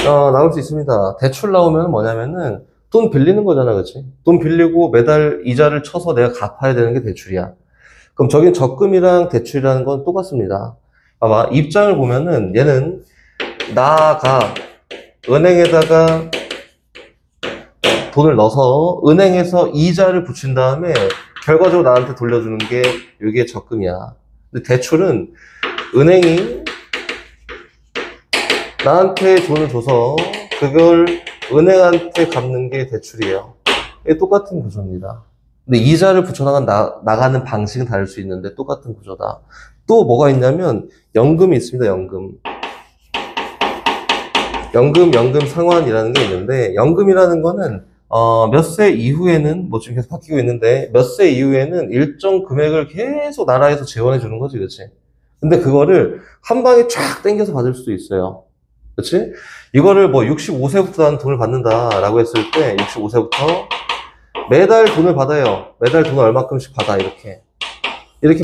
나올 수 있습니다. 대출 나오면 뭐냐면은 돈 빌리는 거잖아, 그치? 돈 빌리고 매달 이자를 쳐서 내가 갚아야 되는 게 대출이야. 그럼 저긴 적금이랑 대출이라는 건 똑같습니다. 봐봐, 입장을 보면은 얘는 나가 은행에다가 돈을 넣어서 은행에서 이자를 붙인 다음에 결과적으로 나한테 돌려주는 게 이게 적금이야. 근데 대출은 은행이 나한테 돈을 줘서 그걸 은행한테 갚는 게 대출이에요. 이게 똑같은 구조입니다. 근데 이자를 나가는 방식은 다를 수 있는데 똑같은 구조다. 또 뭐가 있냐면 연금이 있습니다. 연금 상환이라는 게 있는데 연금이라는 거는 몇 세 이후에는 뭐 지금 계속 바뀌고 있는데 몇 세 이후에는 일정 금액을 계속 나라에서 지원해 주는 거지, 그렇지? 근데 그거를 한 방에 쫙 땡겨서 받을 수도 있어요. 그렇지? 이거를 뭐 65세부터 나는 돈을 받는다라고 했을 때 65세부터 매달 돈을 받아요. 매달 돈을 얼마큼씩 받아, 이렇게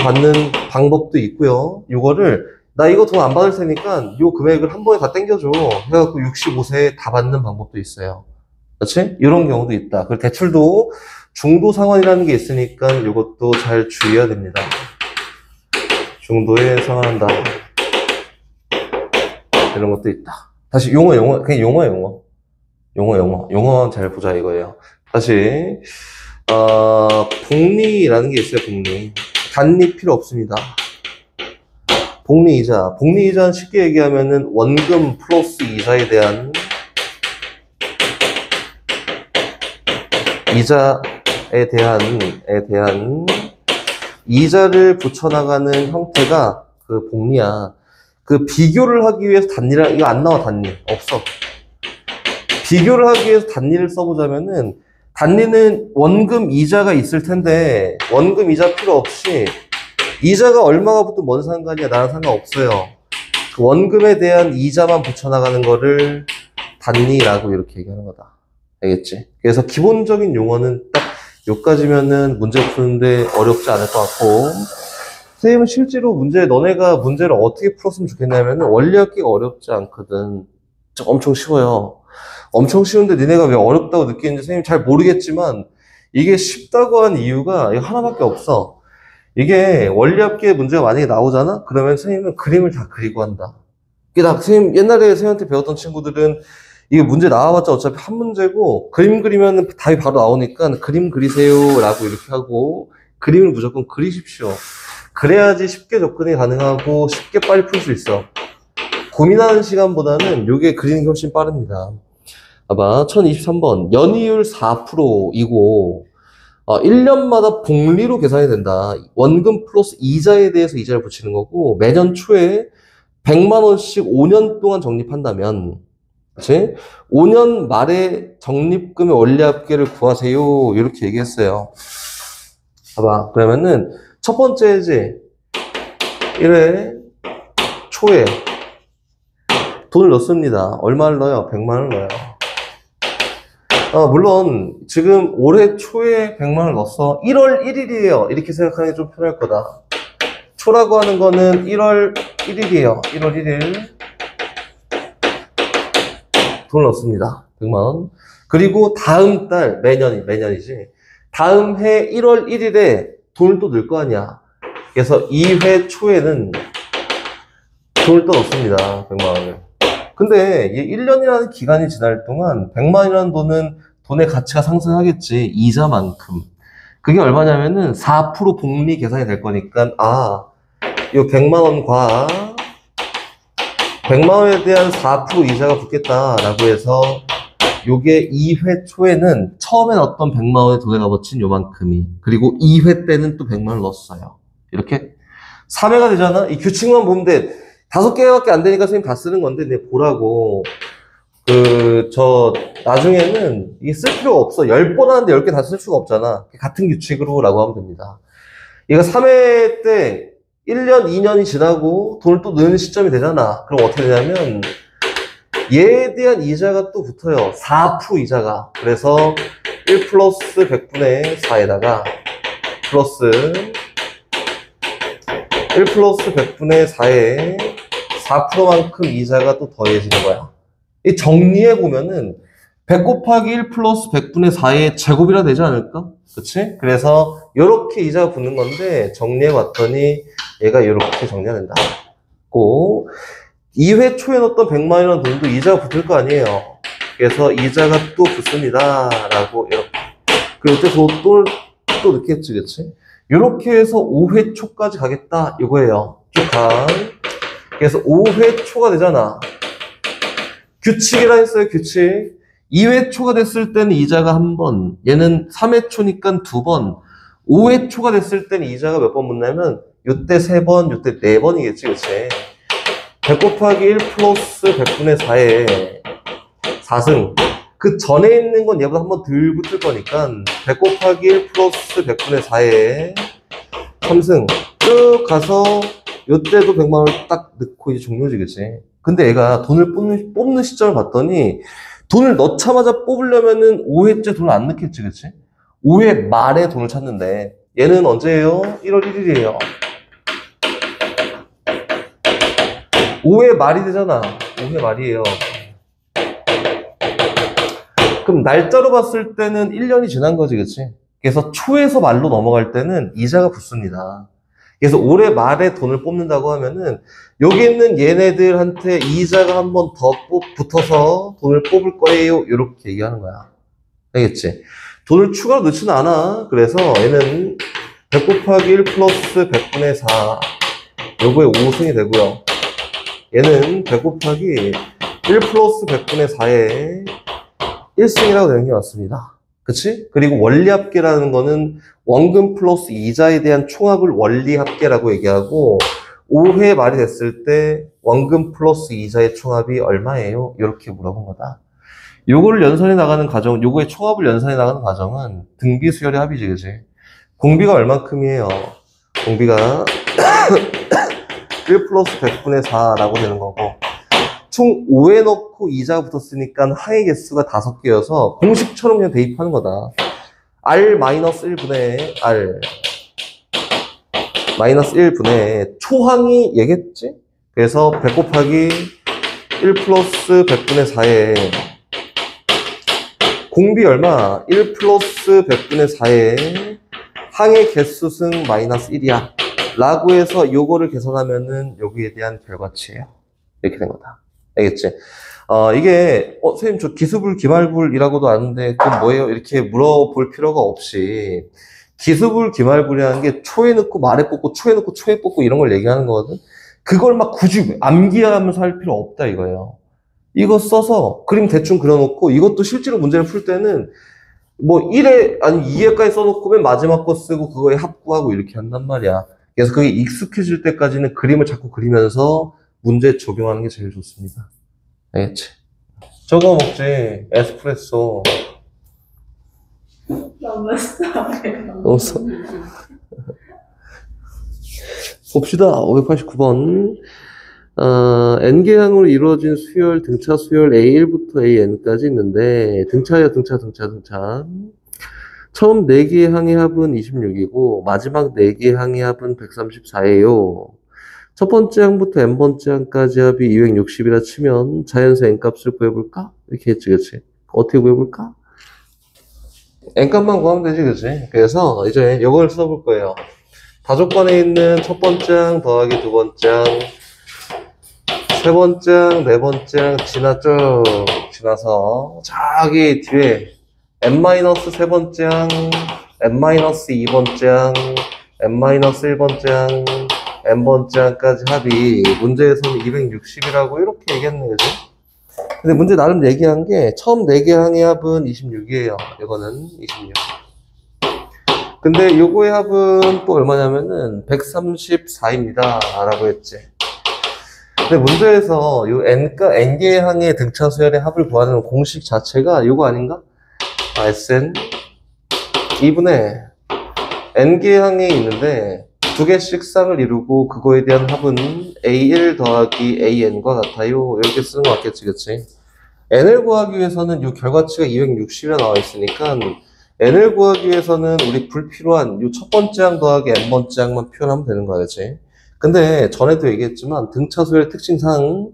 받는 방법도 있고요. 이거를 나 이거 돈 안 받을 테니까 요 금액을 한 번에 다 땡겨줘 해갖고 65세에 다 받는 방법도 있어요. 그렇지? 이런 경우도 있다. 그리고 대출도 중도 상환이라는 게 있으니까 이것도 잘 주의해야 됩니다. 중도에 상환한다. 이런 것도 있다. 다시 그냥 용어 잘 보자 이거예요. 다시 복리라는 게 있어요. 복리. 단리 필요 없습니다. 복리이자는 쉽게 얘기하면은 원금 플러스 이자에 대한 이자를 붙여나가는 형태가 그 복리야. 그 비교를 하기 위해서 단리를, 이거 안 나와, 단리. 없어. 비교를 하기 위해서 단리를 써보자면은, 단리는 원금 이자가 있을 텐데, 원금 이자 필요 없이, 이자가 얼마가 붙든 뭔 상관이야. 나랑 상관없어요. 그 원금에 대한 이자만 붙여나가는 거를 단리라고 이렇게 얘기하는 거다. 알겠지? 그래서 기본적인 용어는 딱 여기까지면은 문제 푸는데 어렵지 않을 것 같고, 선생님은 실제로 너네가 문제를 어떻게 풀었으면 좋겠냐면은 원리합계가 어렵지 않거든. 엄청 쉬워요. 엄청 쉬운데 니네가 왜 어렵다고 느끼는지 선생님 잘 모르겠지만 이게 쉽다고 한 이유가 이거 하나밖에 없어. 이게 원리합계 문제가 만약에 나오잖아? 그러면 선생님은 그림을 다 그리고 한다. 선생님 옛날에 선생님한테 배웠던 친구들은 이게 문제 나와봤자 어차피 한 문제고 그림 그리면 답이 바로 나오니까 그림 그리세요 라고 이렇게 하고 그림을 무조건 그리십시오. 그래야지 쉽게 접근이 가능하고 쉽게 빨리 풀 수 있어. 고민하는 시간보다는 이게 그리는 게 훨씬 빠릅니다. 봐봐, 1023번 연이율 4%이고 1년마다 복리로 계산이 된다. 원금 플러스 이자에 대해서 이자를 붙이는 거고, 매년 초에 100만 원씩 5년 동안 적립한다면, 그치? 5년 말에 적립금의 원리합계를 구하세요. 이렇게 얘기했어요. 봐봐. 그러면은, 첫 번째지. 1회 초에 돈을 넣습니다. 얼마를 넣어요? 100만 원을 넣어요. 물론 지금 올해 초에 100만 원을 넣었어. 1월 1일이에요. 이렇게 생각하는 게 좀 편할 거다. 초라고 하는 거는 1월 1일이에요. 1월 1일 돈을 넣습니다. 100만 원. 그리고 다음 달, 매년이지. 다음 해 1월 1일에 돈을 또 넣을 거 아니야. 그래서 2회 초에는 돈을 또 넣습니다. 100만 원을. 근데 이 1년이라는 기간이 지날 동안 100만 원이라는 돈은 돈의 가치가 상승하겠지. 이자만큼. 그게 얼마냐면은 4% 복리 계산이 될 거니까, 이 100만 원과 100만 원에 대한 4% 이자가 붙겠다라고 해서 요게 2회 초에는 처음에 넣었던 100만 원의 돈의 값어치는 요만큼이, 그리고 2회 때는 또 100만 원을 넣었어요. 이렇게 3회가 되잖아. 이 규칙만 보면 돼. 5개밖에 안 되니까 선생님 다 쓰는 건데, 내 보라고. 나중에는 이게 쓸 필요가 없어. 10번 하는데 10개 다 쓸 수가 없잖아. 같은 규칙으로 라고 하면 됩니다. 얘가 3회 때 1년, 2년이 지나고 돈을 또 넣는 시점이 되잖아. 그럼 어떻게 되냐면, 얘에 대한 이자가 또 붙어요. 4% 이자가. 그래서 1 플러스 100분의 4에다가 플러스 1 플러스 100분의 4에 4%만큼 이자가 또 더해지는 거야. 이 정리해보면은 100 곱하기 1 플러스 100분의 4의 제곱이라 되지 않을까? 그치? 그래서 이렇게 이자가 붙는 건데, 정리해봤더니 얘가 이렇게 정리가 된다. 2회 초에 넣었던 100만 원이라는 돈도 이자가 붙을 거 아니에요. 그래서 이자가 또 붙습니다. 라고 이렇게. 그리고 또 돈을 또 넣겠지, 그치? 이렇게 해서 5회 초까지 가겠다. 이거예요. 쭉 가. 그래서 5회 초가 되잖아. 규칙이라 했어요, 규칙. 2회 초가 됐을 때는 이자가 한 번, 얘는 3회 초니까 2번, 5회 초가 됐을 때는 이자가 몇 번 붙냐면, 요때 3번, 요때 4번이겠지, 그치? 100 곱하기 1 플러스 100분의 4에 4승. 그 전에 있는 건 얘보다 한 번 덜 붙을 거니까, 100 곱하기 1 플러스 100분의 4에 3승. 쭉 가서, 요때도 100만 원을 딱 넣고 이제 종료지, 그치? 근데 얘가 돈을 뽑는 시점을 봤더니, 돈을 넣자마자 뽑으려면은 5회째 돈을 안 넣겠지, 그치? 5회 말에 돈을 찾는데, 얘는 언제예요? 1월 1일이에요. 5회 말이 되잖아. 5회 말이에요. 그럼 날짜로 봤을 때는 1년이 지난 거지, 그치? 그래서 초에서 말로 넘어갈 때는 이자가 붙습니다. 그래서 올해 말에 돈을 뽑는다고 하면은 여기 있는 얘네들한테 이자가 한 번 더 붙어서 돈을 뽑을 거예요. 이렇게 얘기하는 거야. 알겠지? 돈을 추가로 넣지는 않아. 그래서 얘는 100 곱하기 1 플러스 100분의 4 요거에 5승이 되고요. 얘는 100 곱하기 1 플러스 100분의 4에 1승이라고 되는 게 맞습니다. 그치? 그리고 원리합계라는 거는 원금 플러스 이자에 대한 총합을 원리합계라고 얘기하고, 5회 말이 됐을 때 원금 플러스 이자의 총합이 얼마예요? 이렇게 물어본 거다. 요거를 연산해 나가는 과정, 요거의 총합을 연산해 나가는 과정은 등비 수열의 합이지, 그치? 공비가 얼만큼이에요? 공비가 1 플러스 100분의 4라고 되는 거고, 총 5회 넣고 이자가 붙었으니까 항의 개수가 5개여서 공식처럼 그냥 대입하는 거다. R-1분의 R 마이너스 1분의 초항이 얘겠지? 그래서 100 곱하기 1 플러스 100분의 4에 공비 얼마? 1 플러스 100분의 4에 항의 개수승 마이너스 1이야. 라고 해서 요거를 계산하면은 여기에 대한 결과치예요. 이렇게 된 거다. 알겠지? 이게, 선생님, 저 기수불, 기말불이라고도 아는데, 그건 뭐예요? 이렇게 물어볼 필요가 없이, 기수불, 기말불이라는 게 초에 넣고 말에 뽑고, 초에 넣고, 초에 뽑고 이런 걸 얘기하는 거거든? 그걸 막 굳이 암기하면서 할 필요 없다, 이거예요. 이거 써서 그림 대충 그려놓고, 이것도 실제로 문제를 풀 때는 뭐 1회, 아니 2회까지 써놓고 맨 마지막 거 쓰고 그거에 합구하고 이렇게 한단 말이야. 그래서 그게 익숙해질 때까지는 그림을 자꾸 그리면서 문제 적용하는 게 제일 좋습니다. 알겠지? 저거 먹지, 에스프레소.
너무
없어. 봅시다. 589번. N개항으로 이루어진 수열, 등차 수열 A1부터 AN까지 있는데, 등차야, 등차. 처음 4개의 항의 합은 26이고, 마지막 4개의 항의 합은 134예요. 첫 번째 항부터 N번째 항까지 합이 260이라 치면, 자연수 N값을 구해볼까? 이렇게 했지, 그치? 어떻게 구해볼까? N값만 구하면 되지, 그치? 그래서 이제 이걸 써볼 거예요. 다조건에 있는 첫 번째 항 더하기 두 번째 항, 세 번째 항, 네 번째 항 지나서 저기 뒤에 n-세 번째 항, n-2 번째 항, n-1 번째 항, n번째 항까지 합이 문제에서는 260이라고 이렇게 얘기했네, 그죠? 근데 문제 나름 얘기한 게 처음 4개 항의 합은 26이에요. 이거는 26. 근데 요거의 합은 또 얼마냐면은 134입니다. 라고 했지. 근데 문제에서 요 n개의 항의 등차 수열의 합을 구하는 공식 자체가 요거 아닌가? Sn 2분의 n개의 항이 있는데 2개씩 쌍을 이루고 그거에 대한 합은 A1 더하기 AN과 같아요. 이렇게 쓰는 거 맞겠지, 그치? n을 구하기 위해서는 요 결과치가 260이나 나와 있으니까 n을 구하기 위해서는 우리 불필요한 요 첫 번째 항 더하기 n번째 항만 표현하면 되는 거야, 그치? 근데 전에도 얘기했지만 등차 수열의 특징상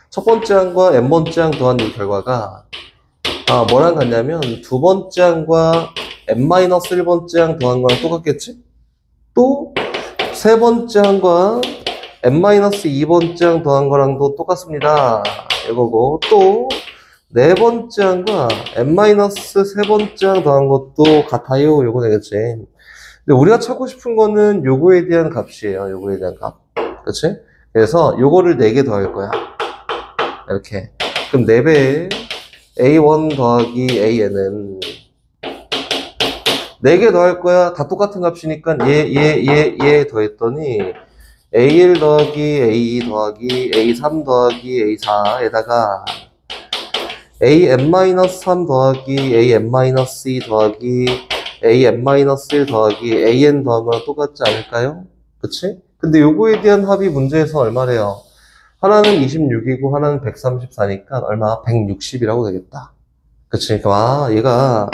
첫 번째 항과 n번째 항 더한 이 결과가 뭐랑 같냐면 두 번째 항과 n-1번째 항 더한 거랑 똑같겠지? 또 세 번째 항과 n-2번째 항 더한 거랑도 똑같습니다. 이거고 또 네 번째 항과 n-세 번째 항 더한 것도 같아요. 요거 되겠지. 근데 우리가 찾고 싶은 거는 요거에 대한 값이에요. 요거에 대한 값. 그렇지? 그래서 요거를 4개 더할 거야. 이렇게. 그럼 4배에 A1 더하기 AN은 4개 더할 거야. 다 똑같은 값이니까 얘 더했더니 A1 더하기 A2 더하기 A3 더하기 A4에다가 AN-3 더하기 AN-2 더하기 AN-1 더하기 AN 더한 거랑 똑같지 않을까요? 그치? 근데 요거에 대한 합이 문제에서 얼마래요? 하나는 26이고 하나는 134니까 얼마? 160이라고 되겠다. 그치? 얘가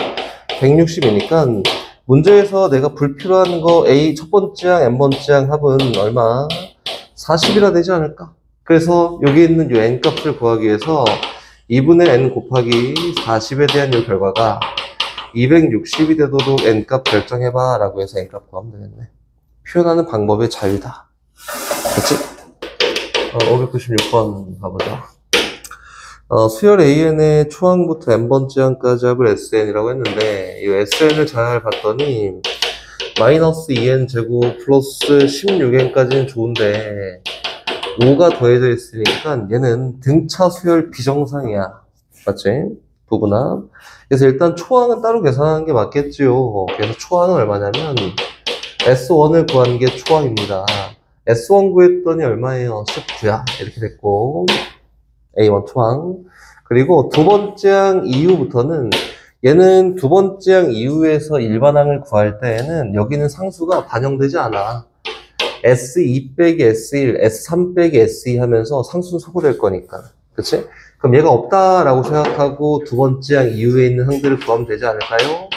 160이니까 문제에서 내가 불필요한 거 A 첫 번째 항, N번째 항 합은 얼마? 40이라 되지 않을까? 그래서 여기 있는 요 N 값을 구하기 위해서 2분의 N 곱하기 40에 대한 요 결과가 260이 되도록 N값 결정해봐 라고 해서 N값 구하면 되겠네. 표현하는 방법의 자유다. 그치? 596번 가보자. 수열 AN의 초항부터 N번째 항까지 합을 SN이라고 했는데 이 SN을 잘 봤더니 마이너스 2N 제곱 플러스 16N까지는 좋은데 5가 더해져 있으니까 얘는 등차 수열 비정상이야. 맞지? 부분합. 그래서 일단 초항은 따로 계산하는 게 맞겠지요. 그래서 초항은 얼마냐면 S1을 구하는 게 초항입니다. S1 구했더니 얼마예요? 19야. 이렇게 됐고 A1 초항. 그리고 두 번째 항 이후부터는 얘는 두 번째 항 이후에서 일반항을 구할 때에는 여기는 상수가 반영되지 않아. S2 빼기 S1, S3 빼기 S2 하면서 상수는 소거될 거니까. 그치? 그럼 얘가 없다라고 생각하고 두 번째 항 이후에 있는 항들을 구하면 되지 않을까요?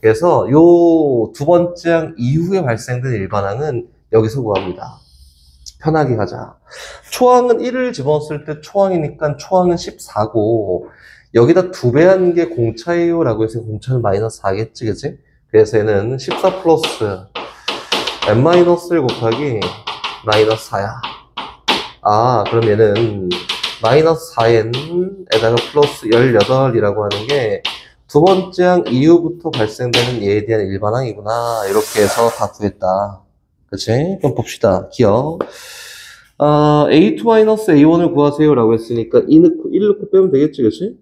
그래서 요 두 번째 항 이후에 발생된 일반항은 여기서 구합니다. 편하게 가자. 초항은 1을 집어넣었을 때 초항이니까 초항은 14고 여기다 2배 한 게 공차예요 라고 해서 공차는 마이너스 4겠지, 그치? 그래서 얘는 14 플러스 n-1 곱하기 마이너스 4야. 그럼 얘는 마이너스 4n에다가 플러스 18이라고 하는 게 두 번째 항 이후부터 발생되는 얘에 대한 일반항이구나. 이렇게 해서 다 구했다. 그치? 그럼 봅시다. 기억. A2-A1을 구하세요 라고 했으니까 1 넣고 빼면 되겠지, 그치?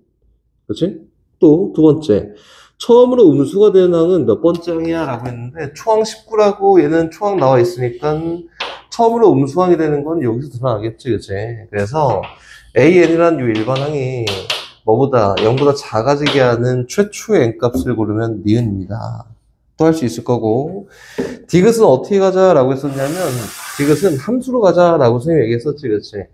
그치? 또 두 번째. 처음으로 음수가 되는 항은 몇 번째 항이야? 라고 했는데, 초항 19라고 얘는 초항 나와 있으니까, 처음으로 음수항이 되는 건 여기서 드러나겠지, 그치? 그래서, AN이란 이 일반항이 뭐보다, 0보다 작아지게 하는 최초의 n값을 고르면 니은입니다. 또 할 수 있을 거고, 디귿은 어떻게 가자라고 했었냐면, 디귿은 함수로 가자라고 선생님이 얘기했었지, 그치?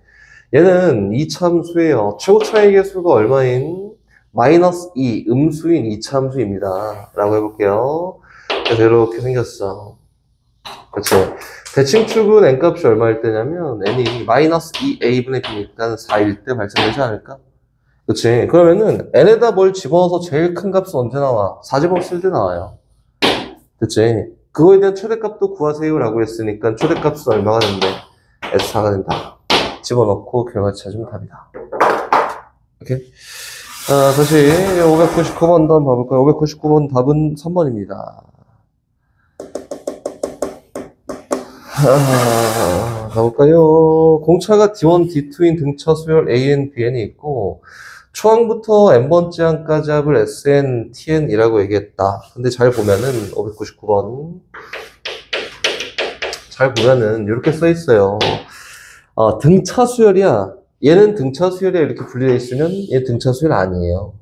얘는 이차함수예요. 최고 차이 계수가 얼마인? -2, 음수인 이차함수입니다. 라고 해볼게요. 그래서 이렇게 생겼어. 그치? 대칭축은 n값이 얼마일 때냐면 n이 -2a분의 b니까 4일 때 발생되지 않을까? 그치? 그러면은 n에다 뭘 집어넣어서 제일 큰 값은 언제 나와? 4 집어넣었을 때 나와요. 그치? 그거에 대한 최대값도 구하세요 라고 했으니까 최대값은 얼마가 된대? S4가 된다. 집어넣고 결과치 찾으면 답이다. 오케이? 다시 599번 한번 봐볼까요? 599번 답은 3번입니다. 가볼까요? 공차가 D1, D2인 등차 수열 AN, BN이 있고 초항부터 n번째 항까지 합을 SN, TN이라고 얘기했다. 근데 잘 보면은 599번 잘 보면은 이렇게 써 있어요. 등차 수열이야. 얘는 등차 수열이야 이렇게 분리되어 있으면 얘 등차 수열 아니에요.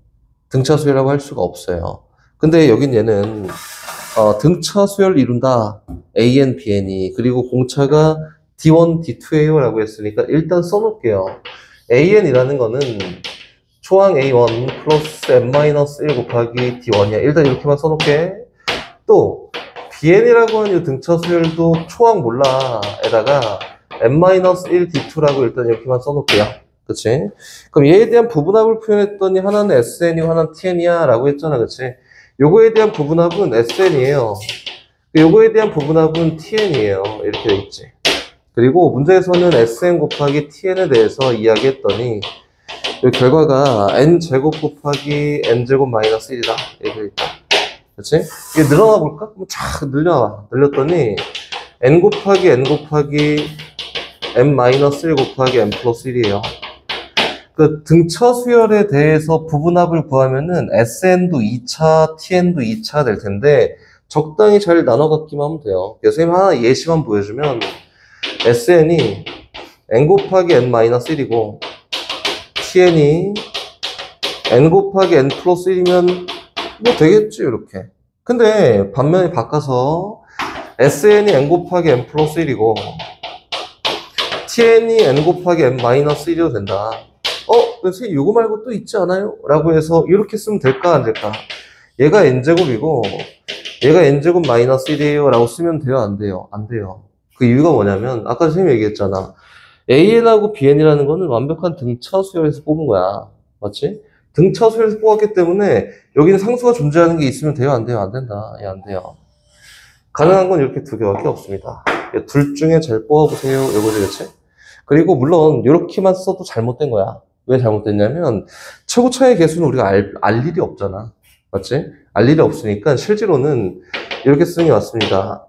등차 수열이라고 할 수가 없어요. 근데 여긴 얘는 등차 수열을 이룬다. AN, BN이. 그리고 공차가 D1, D2예요 라고 했으니까 일단 써놓을게요. AN이라는 거는 초항 A1 플러스 N-1 곱하기 D1이야. 일단 이렇게만 써놓게. 또 BN이라고 하는 이 등차 수열도 초항 몰라 에다가 N-1 D2라고 일단 이렇게만 써놓을게요. 그치? 그럼 얘에 대한 부분합을 표현했더니 하나는 SN이고 하나는 TN이야 라고 했잖아. 그치? 요거에 대한 부분합은 SN이에요. 요거에 대한 부분합은 TN이에요. 이렇게 돼 있지. 그리고 문제에서는 SN 곱하기 TN에 대해서 이야기했더니 이 결과가 N제곱 곱하기 N제곱 마이너스 1이다. 이렇게 돼 있다. 그치? 이게 늘어나 볼까? 쫙 늘렸더니 N 곱하기 N 곱하기 N-1 곱하기 N 플러스 1이에요. 그 등차 수열에 대해서 부분합을 구하면은 SN도 2차, TN도 2차 될 텐데 적당히 잘 나눠 갖기만 하면 돼요. 선생님 하나 예시만 보여주면 SN이 N 곱하기 N-1이고 TN이 N 곱하기 N 플러스 1이면 뭐 되겠지 이렇게. 근데 반면에 바꿔서 SN이 N 곱하기 N 플러스 1이고 TN이 N 곱하기 N-1이 된다. 선생님 이거 말고 또 있지 않아요? 라고 해서 이렇게 쓰면 될까 안 될까? 얘가 N제곱이고 얘가 N제곱 마이너스 1이에요 라고 쓰면 돼요 안 돼요? 안 돼요. 그 이유가 뭐냐면 아까 선생님이 얘기했잖아. AN하고 BN이라는 거는 완벽한 등차 수열에서 뽑은 거야. 맞지? 등차 수열에서 뽑았기 때문에 여기는 상수가 존재하는 게 있으면 돼요 안 돼요? 안 된다. 안 돼요. 가능한 건 이렇게 두 개밖에 없습니다. 둘 중에 잘 뽑아보세요. 이거지, 그치? 그리고 물론 이렇게만 써도 잘못된 거야. 왜 잘못됐냐면 최고 차이 계수는 우리가 알 일이 없잖아. 맞지? 알 일이 없으니까 실제로는 이렇게 쓰는 게 맞습니다.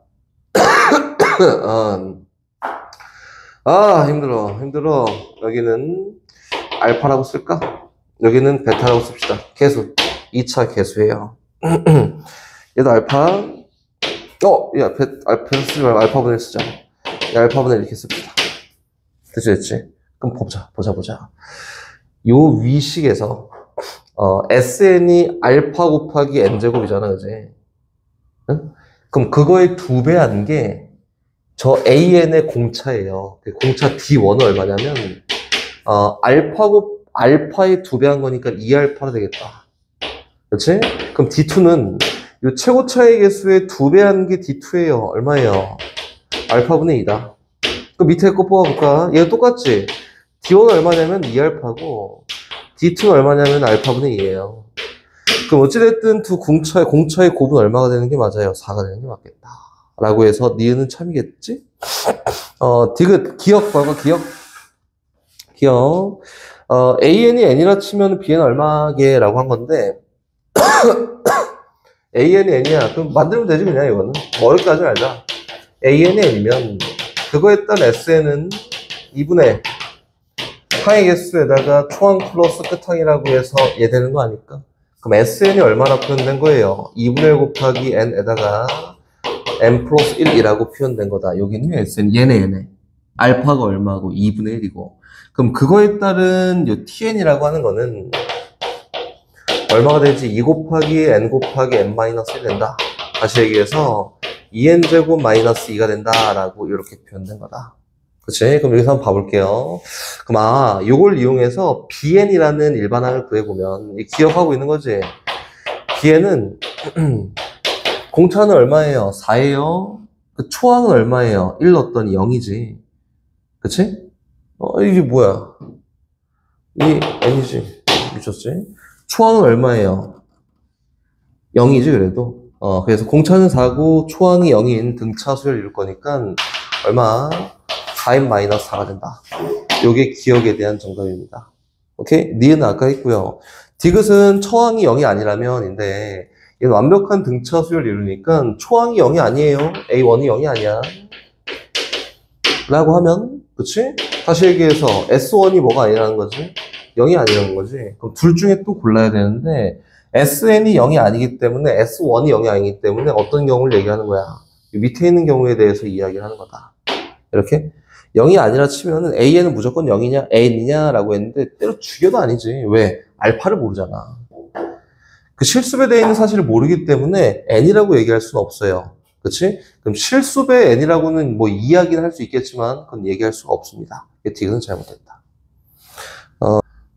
힘들어. 여기는 알파라고 쓸까? 여기는 베타라고 씁시다. 계수. 2차 계수예요. 얘도 알파. 알파 쓰지 말고 알파분의 쓰자. 알파분의 이렇게 씁시다. 됐지? 그럼 보자. 요 위식에서, SN이 알파 곱하기 N제곱이잖아, 그지? 응? 그럼 그거의 2배 한 게, 저 AN의 공차예요. 공차 D1은 얼마냐면, 알파의 2배 한 거니까 2알파로 되겠다. 그렇지? 그럼 D2는 요 최고 차이 계수의 2배 한 게 D2예요. 얼마예요? 알파분의 2다. 그 밑에 거 뽑아볼까? 얘가 똑같지? D1은 얼마냐면 2알파고, D2는 얼마냐면 알파분의 2예요. 그럼 어찌됐든 두 공차의 곱은 얼마가 되는 게 맞아요? 4가 되는 게 맞겠다. 라고 해서 니은은 참이겠지? 디귿, 기억 봐봐, 기억. AN이 N이라 치면 BN 얼마게? 라고 한 건데, AN이 N이야. 그럼 만들면 되지, 그냥 이거는. 어렵게 하지 말자. AN이 N이면, 그거에 따른 SN은 2분의 항의 개수에다가 초항 플러스 끝항이라고 해서 얘 되는 거 아닐까? 그럼 SN이 얼마나 표현된 거예요? 2분의 1 곱하기 n에다가 n 플러스 1이라고 표현된 거다. 여기는 SN, 얘네. 알파가 얼마고? 2분의 1이고. 그럼 그거에 따른 요 TN이라고 하는 거는 얼마가 되지? 2 곱하기 n 곱하기 n 마이너스 1 된다. 다시 얘기해서 2n제곱 마이너스 2가 된다라고 이렇게 표현된 거다. 그치? 그럼 여기서 한번 봐볼게요. 그럼 요걸 이용해서 bn이라는 일반항을 구해보면 기억하고 있는 거지? bn은 공차는 얼마예요? 4예요. 그 초항은 얼마예요? 1 넣었더니 0이지. 그치? 이게 뭐야? 이 n이지. 미쳤지? 초항은 얼마예요? 0이지 그래도. 그래서 공차는 4고 초항이 0인 등차 수열을 이룰 거니까 얼마? 4n-4가 된다. 요게 기억에 대한 정답입니다. 오케이? 니은 아까 했고요. 디귿은 초항이 0이 아니라면인데 얘는 완벽한 등차 수열을 이루니까 초항이 0이 아니에요. A1이 0이 아니야. 라고 하면 그치? 다시 얘기해서 S1이 뭐가 아니라는 거지? 0이 아니라는 거지. 그럼 둘 중에 또 골라야 되는데 SN이 0이 아니기 때문에 S1이 0이 아니기 때문에 어떤 경우를 얘기하는 거야? 밑에 있는 경우에 대해서 이야기를 하는 거다. 이렇게 0이 아니라 치면은 AN은 무조건 0이냐 N이냐 라고 했는데 때려 죽여도 아니지. 왜? 알파를 모르잖아. 그 실수배 되어 있는 사실을 모르기 때문에 N이라고 얘기할 수는 없어요. 그치? 그럼 실수배 N이라고는 뭐 이야기는 할 수 있겠지만 그건 얘기할 수가 없습니다. 디귿은 잘못됐다.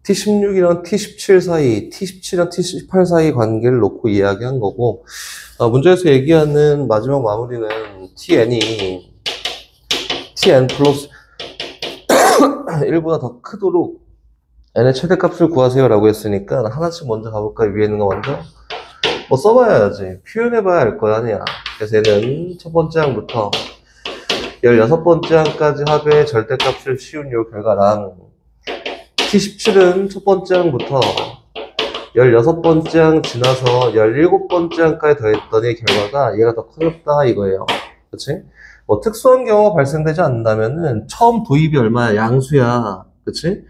T16이랑 T17 사이, T17이랑 T18 사이 관계를 놓고 이야기한 거고, 문제에서 얘기하는 마지막 마무리는 TN 플러스 1보다 더 크도록 n의 최대값을 구하세요 라고 했으니까 하나씩 먼저 가볼까? 위에 있는 거 먼저 뭐 써봐야지. 표현해봐야 할 거 아니야. 그래서 얘는 첫 번째 항부터 16번째 항까지 합의 절대값을 씌운 요 결과랑 T17은 첫 번째 항부터 16번째 항 지나서 17번째 항까지 더했더니 결과가 얘가 더 커졌다 이거예요. 그치? 뭐 특수한 경우가 발생되지 않는다면은 처음 도입이 얼마야? 양수야. 그치?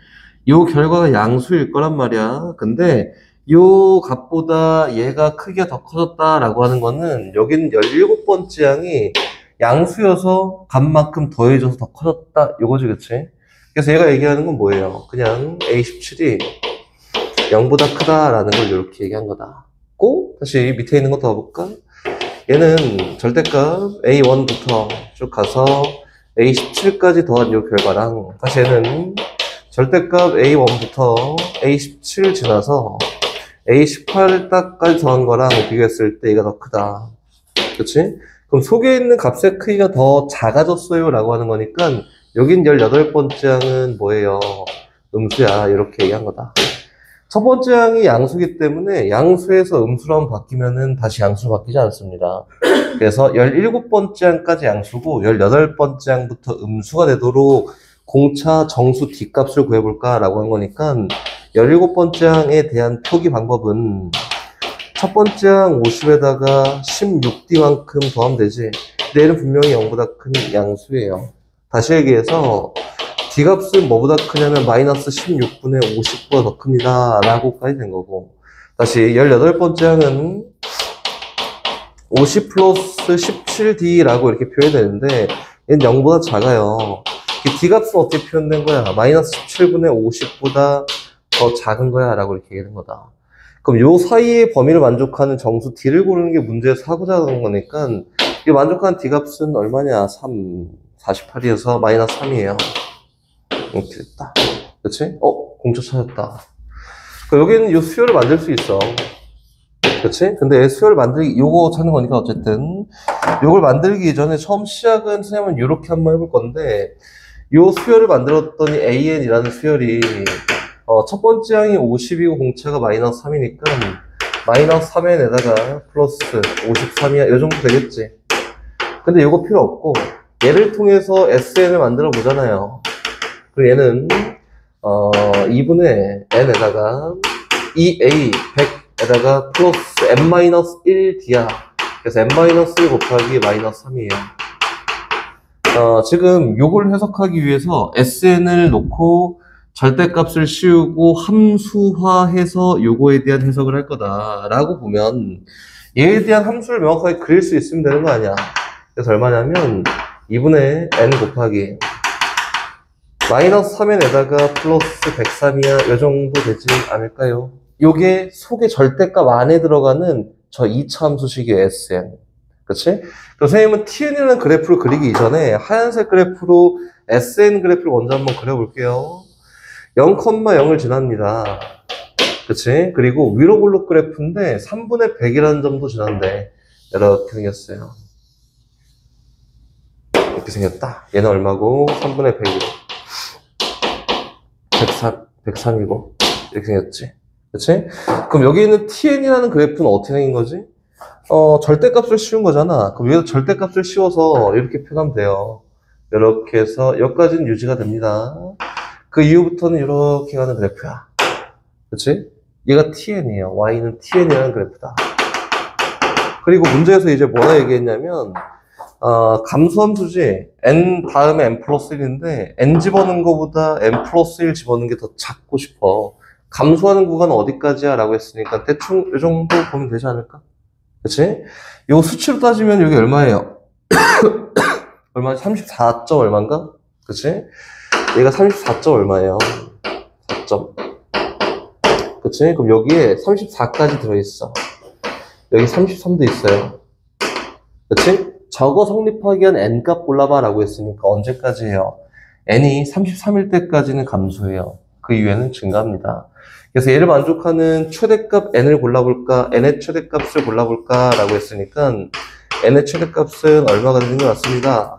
요 결과가 양수일 거란 말이야. 근데 요 값보다 얘가 크기가 더 커졌다라고 하는 거는 여기는 17번째 항이 양수여서 값만큼 더해져서 더 커졌다. 요거지, 그치? 그래서 얘가 얘기하는 건 뭐예요? 그냥 A17이 0보다 크다라는 걸 이렇게 얘기한 거다. 고 다시 밑에 있는 거 더 볼까? 얘는 절대값 A1부터 쭉 가서 A17까지 더한 요 결과랑 다시 얘는 절대값 A1부터 A17 지나서 A18까지 더한 거랑 비교했을 때 얘가 더 크다. 그치? 그럼 속에 있는 값의 크기가 더 작아졌어요 라고 하는 거니까 여긴 18번째 항은 뭐예요? 음수야. 이렇게 얘기한 거다. 첫 번째 항이 양수기 때문에 양수에서 음수로 한번 바뀌면은 다시 양수로 바뀌지 않습니다. 그래서 17번째 항까지 양수고 18번째 항부터 음수가 되도록 공차 정수 D값을 구해볼까 라고 한 거니까 17번째 항에 대한 표기 방법은 첫 번째 항 50에다가 16D만큼 더하면 되지. 근데 얘는 분명히 0보다 큰 양수예요. 다시 얘기해서 D값은 뭐보다 크냐면 마이너스 16분의 50보다 더 큽니다 라고까지 된 거고, 다시 18번째 항은 50 플러스 17D 라고 이렇게 표현되는데 얘는 0보다 작아요. D값은 어떻게 표현된 거야? 마이너스 17분의 50보다 더 작은 거야 라고 이렇게 얘기하는 거다. 그럼 요 사이의 범위를 만족하는 정수 D를 고르는 게 문제에서 하고자 하는 거니까 이 만족하는 D값은 얼마냐? 3, 48이어서 마이너스 3이에요. 이렇게 됐다. 그치? 공차 찾았다. 여기는 요 수열을 만들 수 있어. 그치? 근데 수열을 만들기, 요거 찾는 거니까 어쨌든 요걸 만들기 이전에 처음 시작은 선생님은 요렇게 한번 해볼 건데, 요 수열을 만들었더니 AN이라는 수열이 첫 번째 항이 50이고 공차가 마이너스 3이니까 마이너스 3n에다가 플러스 53이야. 요 정도 되겠지. 근데 요거 필요 없고 얘를 통해서 SN을 만들어 보잖아요. 그리고 얘는 2분의 n에다가 2a 100에다가 플러스 n-1d야. 그래서 n-1 곱하기 마이너스 3이에요. 지금 요걸 해석하기 위해서 SN을 놓고 절대값을 씌우고 함수화해서 요거에 대한 해석을 할 거다라고 보면 얘에 대한 함수를 명확하게 그릴 수 있으면 되는 거 아니야. 그래서 얼마냐면 2분의 n 곱하기 마이너스 3n에다가 플러스 103이야. 요 정도 되지 않을까요? 요게 속의 절대값 안에 들어가는 저 2차 함수식의 Sn. 그치? 그럼 선생님은 TN이라는 그래프를 그리기 이전에 하얀색 그래프로 SN 그래프를 먼저 한번 그려볼게요. 0,0을 지납니다. 그치? 그리고 위로 블록 그래프인데 3분의 100이라는 점도 지난데 이렇게 생겼어요. 이렇게 생겼다. 얘는 얼마고? 3분의 100이고 103이고 이렇게 생겼지. 그치? 그럼 여기 있는 TN이라는 그래프는 어떻게 생긴 거지? 절대값을 씌운 거잖아. 그럼 여기서 절대값을 씌워서 이렇게 표현하면 돼요. 이렇게 해서 여기까지는 유지가 됩니다. 그 이후부터는 이렇게 가는 그래프야. 그치? 얘가 TN이에요. Y는 TN이라는 그래프다. 그리고 문제에서 이제 뭐라 얘기했냐면, 감수함수지, n 다음에 n 플러스 1인데, n 집어넣은 거보다 n 플러스 1 집어넣는 게 더 작고 싶어. 감소하는 구간은 어디까지야? 라고 했으니까, 대충 이 정도 보면 되지 않을까? 그치? 요 수치로 따지면 여기 얼마예요? 얼마? 34점 얼마인가? 그치? 얘가 34점 얼마예요? 4점. 그치? 그럼 여기에 34까지 들어있어. 여기 33도 있어요. 그치? 저거 성립하기 위한 n값 골라봐 라고 했으니까 언제까지 해요? n이 33일 때까지는 감소해요. 그 이후에는 증가합니다. 그래서 얘를 만족하는 최대값 n을 골라볼까? n의 최대값을 골라볼까? 라고 했으니까 n의 최대값은 얼마가 되는 게 맞습니다.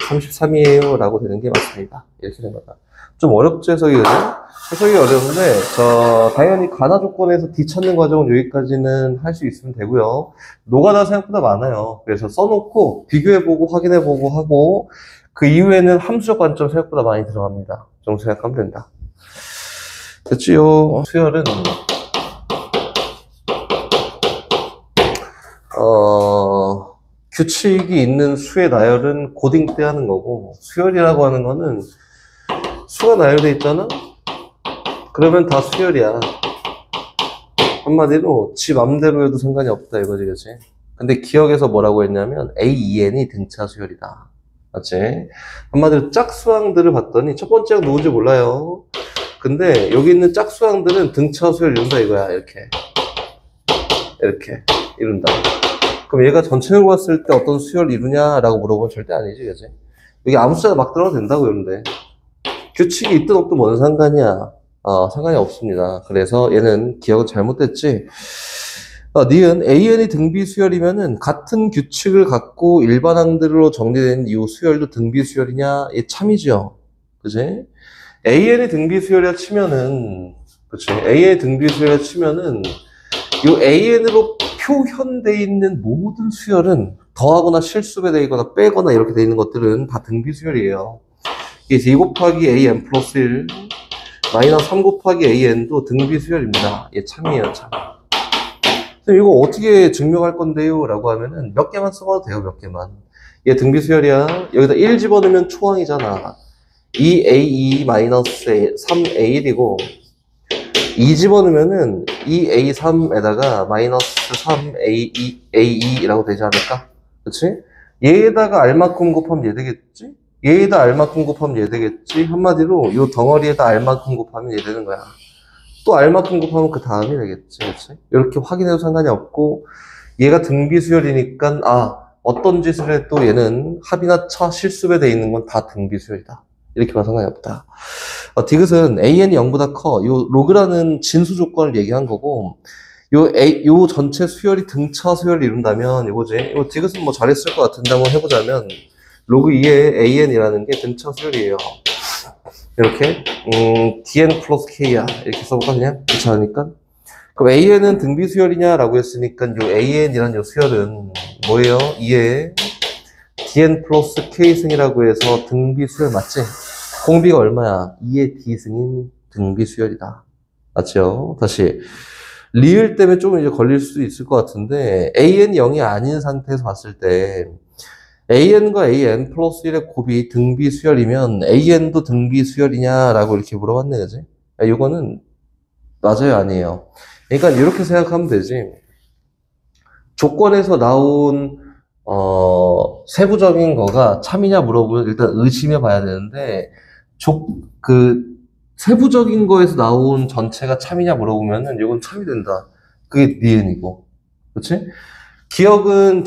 33이에요 라고 되는 게 맞습니다. 이렇게 된 거다. 좀 어렵죠, 해석이. 해석이 어려운데, 당연히 가나 조건에서 D 찾는 과정은 여기까지는 할 수 있으면 되고요. 노가다 생각보다 많아요. 그래서 써놓고, 비교해보고, 확인해보고 하고, 그 이후에는 함수적 관점 생각보다 많이 들어갑니다. 그 정도 생각하면 된다. 됐지요? 수열은, 규칙이 있는 수의 나열은 고딩 때 하는 거고, 수열이라고 하는 거는 수가 나열돼 있잖아? 그러면 다 수열이야. 한마디로 지 맘대로 해도 상관이 없다 이거지, 그치? 근데 기억에서 뭐라고 했냐면 AEN이 등차 수열이다. 맞지? 한마디로 짝수항들을 봤더니 첫 번째가 누군지 몰라요. 근데 여기 있는 짝수항들은 등차 수열 이룬다 이거야. 이렇게 이룬다. 그럼 얘가 전체적으로 봤을 때 어떤 수열 이루냐라고 물어보면 절대 아니지, 그치? 여기 아무 숫자가 막 들어도 된다고 이런데 규칙이 있든 없든 뭔 상관이야. 상관이 없습니다. 그래서 얘는 기억은 잘못됐지. 니은 AN이 등비 수열이면은 같은 규칙을 갖고 일반항들로 정리된 이 수열도 등비 수열이냐? 얘 참이죠. 그치? AN이 등비 수열이라 치면은, 그치? AN이 등비 수열이라 치면은, 이 AN으로 표현되어 있는 모든 수열은 더하거나 실수배되거나 빼거나 이렇게 되어 있는 것들은 다 등비 수열이에요. 그래서 2 곱하기 AN 플러스 1 마이너스 3 곱하기 AN도 등비 수열입니다. 얘 참이에요, 참. 이거 어떻게 증명할 건데요? 라고 하면은 몇 개만 써봐도 돼요, 몇 개만. 얘 등비 수열이야. 여기다 1 집어넣으면 초항이잖아. 2A2 마이너스 3A1이고 2 집어넣으면은 2A3에다가 마이너스 3A2라고 되지 않을까? 그치? 얘에다가 R만큼 곱하면 얘 되겠지? 얘에다 R만큼 곱하면 얘 되겠지? 한마디로 요 덩어리에다 R만큼 곱하면 얘 되는 거야. 또 R만큼 곱하면 그 다음이 되겠지, 그치? 이렇게 확인해도 상관이 없고, 얘가 등비수열이니까, 어떤 짓을 해도 얘는 합이나 차, 실수배 돼 있는 건 다 등비수열이다. 이렇게 봐도 상관이 없다. 디귿은 AN이 0보다 커. 요 로그라는 진수 조건을 얘기한 거고, 요 전체 수열이 등차 수열을 이룬다면, 이거지. 요 디귿은 뭐 잘했을 것 같은데 한번 해보자면, 로그 2의 AN이라는 게 등차 수열이에요. 이렇게 dn 플러스 k야 이렇게 써볼까 그냥? 귀찮으니까. 그럼 AN은 등비 수열이냐라고 했으니까 요 AN이라는 요 수열은 뭐예요? 2의 dn 플러스 k승이라고 해서 등비 수열 맞지? 공비가 얼마야? 2의 d승인 등비 수열이다. 맞죠? 다시 리을 때문에 좀 이제 걸릴 수도 있을 것 같은데 AN이 0이 아닌 상태에서 봤을 때 AN과 AN 플러스 1의 곱이 등비 수열이면 AN도 등비 수열이냐라고 이렇게 물어봤네, 그지? 이거는 맞아요, 아니에요? 그러니까 이렇게 생각하면 되지. 조건에서 나온 세부적인 거가 참이냐 물어보면 일단 의심해 봐야 되는데 세부적인 거에서 나온 전체가 참이냐 물어보면은 이건 참이 된다. 그게 니은이고, 그렇지? 기억은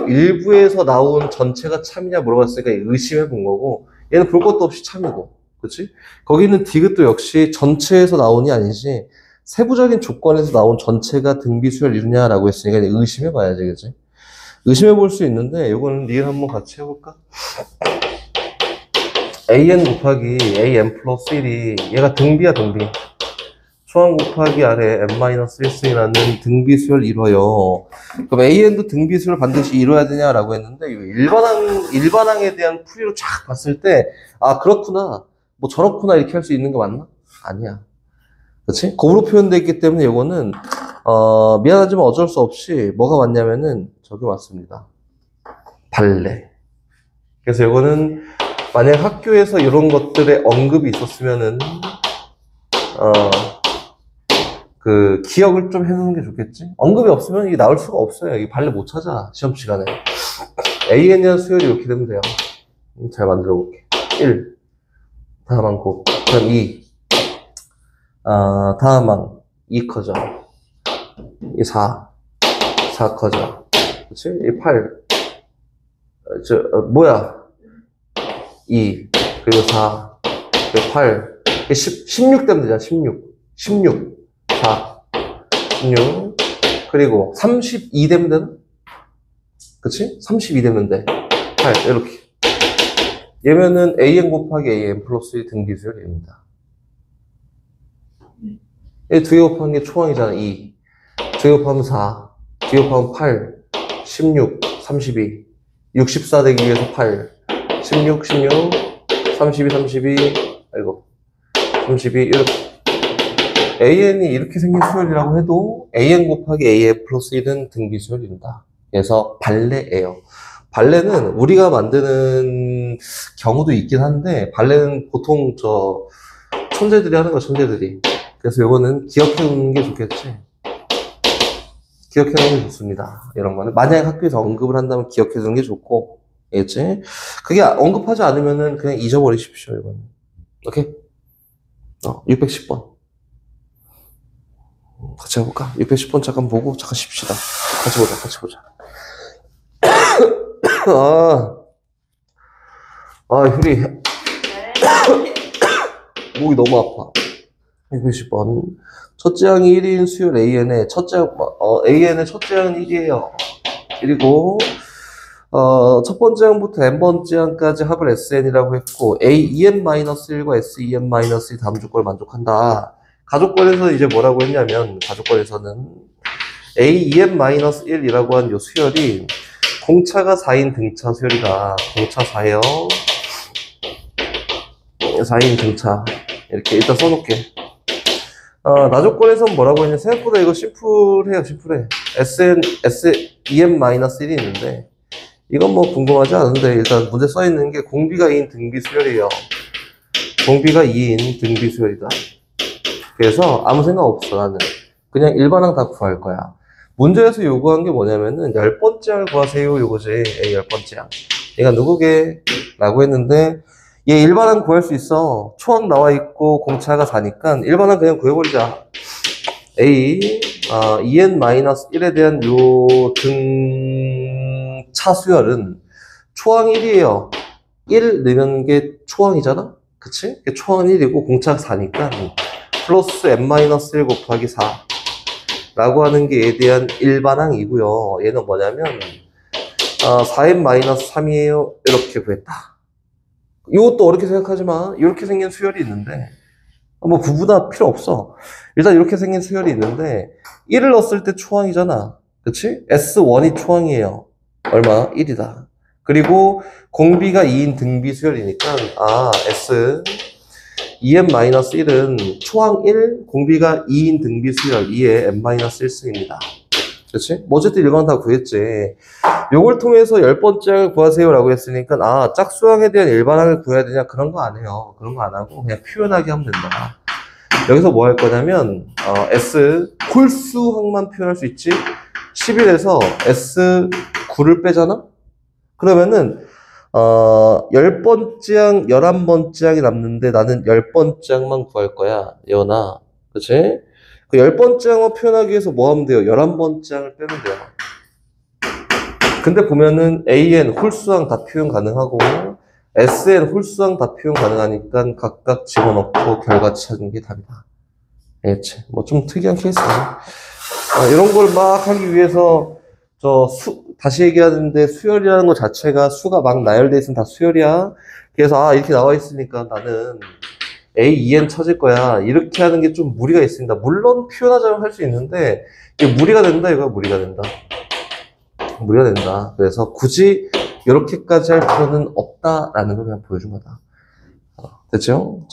일부에서 나온 전체가 참이냐 물어봤으니까 의심해 본 거고, 얘는 볼 것도 없이 참이고, 그렇지? 거기는 디귿도 역시 전체에서 나온이 아니지, 세부적인 조건에서 나온 전체가 등비수열 이루냐라고 했으니까 의심해 봐야지, 그치? 의심해 볼 수 있는데, 이거는 니은 한번 같이 해볼까? AN 곱하기 AN 플러스 1이, 얘가 등비야, 등비. 초항 곱하기 아래 n-1승이라는 등비수열 이뤄요. 그럼 AN도 등비수열 반드시 이뤄야 되냐라고 했는데, 일반항에 대한 풀이로 쫙 봤을 때, 아, 그렇구나. 뭐 저렇구나. 이렇게 할 수 있는 거 맞나? 아니야. 그치? 곱으로 표현되어 있기 때문에 이거는, 미안하지만 어쩔 수 없이 뭐가 맞냐면은, 저기 맞습니다. 발레. 그래서 이거는, 만약 학교에서 이런 것들의 언급이 있었으면은, 기억을 좀 해놓는 게 좋겠지? 언급이 없으면 이게 나올 수가 없어요. 이게 발레 못 찾아, 시험 시간에. AN이란 수열이 이렇게 되면 돼요. 잘 만들어 볼게. 1. 다음항 곱. 그럼 2. 다음항 2 커져. 이 4. 4 커져. 그치? 이 8. 뭐야? 2. 그리고 4. 그리고 8. 16 되면 되잖아, 16. 16. 4, 16, 그리고 32 되면 되나? 그치? 32 되면 돼. 8, 이렇게. 얘면은 AN 곱하기 AN 플러스 1 등비수열입니다. 얘 두 개 곱하는 게 초항이잖아, 2. 두 개 곱하면 4, 두 개 곱하면 8, 16, 32. 64 되기 위해서 8, 16, 16, 32, 32, 아이고, 32, 이렇게. AN이 이렇게 생긴 수열이라고 해도 AN 곱하기 AN 플러스 1은 등비수열입니다. 그래서 발레예요. 발레는 우리가 만드는 경우도 있긴 한데 발레는 보통 천재들이 하는 거야, 천재들이. 그래서 이거는 기억해 놓는 게 좋겠지. 기억해 놓는 게 좋습니다. 이런 거는 만약에 학교에서 언급을 한다면 기억해 두는 게 좋고, 알겠지? 그게 언급하지 않으면은 그냥 잊어버리십시오, 이거는. 오케이? 610번. 같이 해볼까? 610번 잠깐 보고 잠깐 쉽시다. 같이 보자. 효리. 목이 너무 아파. 610번. 첫째 항이 1인 수열 AN의 AN의 첫째 항은 1이에요. 그리고, 첫 번째 항부터 n번째 항까지 합을 SN이라고 했고, AEN-1과 SEN-1 다음 조건을 만족한다. 가족권에서 이제 뭐라고 했냐면, 가족권에서는 AEN-1이라고 한 요 수열이 공차가 4인 등차 수열이다. 공차 4요. 4인 등차. 이렇게 일단 써놓게. 나조건에서는 뭐라고 했냐. 생각보다 이거 심플해요, 심플해. SEN-1이 있는데, 이건 뭐 궁금하지 않은데, 일단 문제 써있는 게 공비가 2인 등비 수열이에요. 공비가 2인 등비 수열이다. 그래서 아무 생각 없어, 나는. 그냥 일반항 다 구할 거야. 문제에서 요구한 게 뭐냐면은 10번째 항을 구하세요, 요거지. 10번째 항. 얘가 누구게? 라고 했는데 얘 일반항 구할 수 있어. 초항 나와 있고 공차가 4니까 일반항 그냥 구해버리자. EN-1에 대한 요 등차 수열은 초항 1이에요. 1 넣으면 게 초항이잖아? 그치? 초항 1이고 공차가 4니까 플러스 n-1 곱하기 4 라고 하는 게 얘에 대한 일반항이고요. 얘는 뭐냐면 4n-3이에요. 이렇게 구했다. 이것도 어렵게 생각하지 마. 이렇게 생긴 수열이 있는데 뭐 구분할 필요 없어. 일단 이렇게 생긴 수열이 있는데 1을 넣었을 때 초항이잖아. 그치? S1이 초항이에요. 얼마? 1이다. 그리고 공비가 2인 등비 수열이니까 S EN-1은 초항 1, 공비가 2인 등비 수열 2에 n-1승입니다. 그렇지? 뭐 어쨌든 일반항 다 구했지. 요걸 통해서 10번째 항을 구하세요라고 했으니까 아 짝수항에 대한 일반항을 구해야 되냐 그런 거 안 해요. 그런 거 안 하고 그냥 표현하게 하면 된다. 여기서 뭐 할 거냐면 S 홀수항만 표현할 수 있지. 11에서 S 9를 빼잖아? 그러면은 10번째 항, 11번째 항이 남는데 나는 10번째 항만 구할 거야. 예원아. 그치? 그 10번째 항을 표현하기 위해서 뭐 하면 돼요? 11번째 항을 빼면 돼요. 근데 보면은 AN 홀수항 다 표현 가능하고 SN 홀수항 다 표현 가능하니까 각각 집어넣고 결과 찾는 게 답이다. 알겠지? 뭐 좀 특이한 케이스다. 이런 걸 막 하기 위해서 다시 얘기하는데 수열이라는 것 자체가 수가 막 나열돼 있으면 다 수열이야. 그래서 이렇게 나와 있으니까 나는 A, EN 찾을 거야. 이렇게 하는 게 좀 무리가 있습니다. 물론 표현하자면 할 수 있는데 이게 무리가 된다 이거야. 무리가 된다. 무리가 된다. 그래서 굳이 이렇게까지 할 필요는 없다라는 걸 그냥 보여준 거다. 됐죠? 자,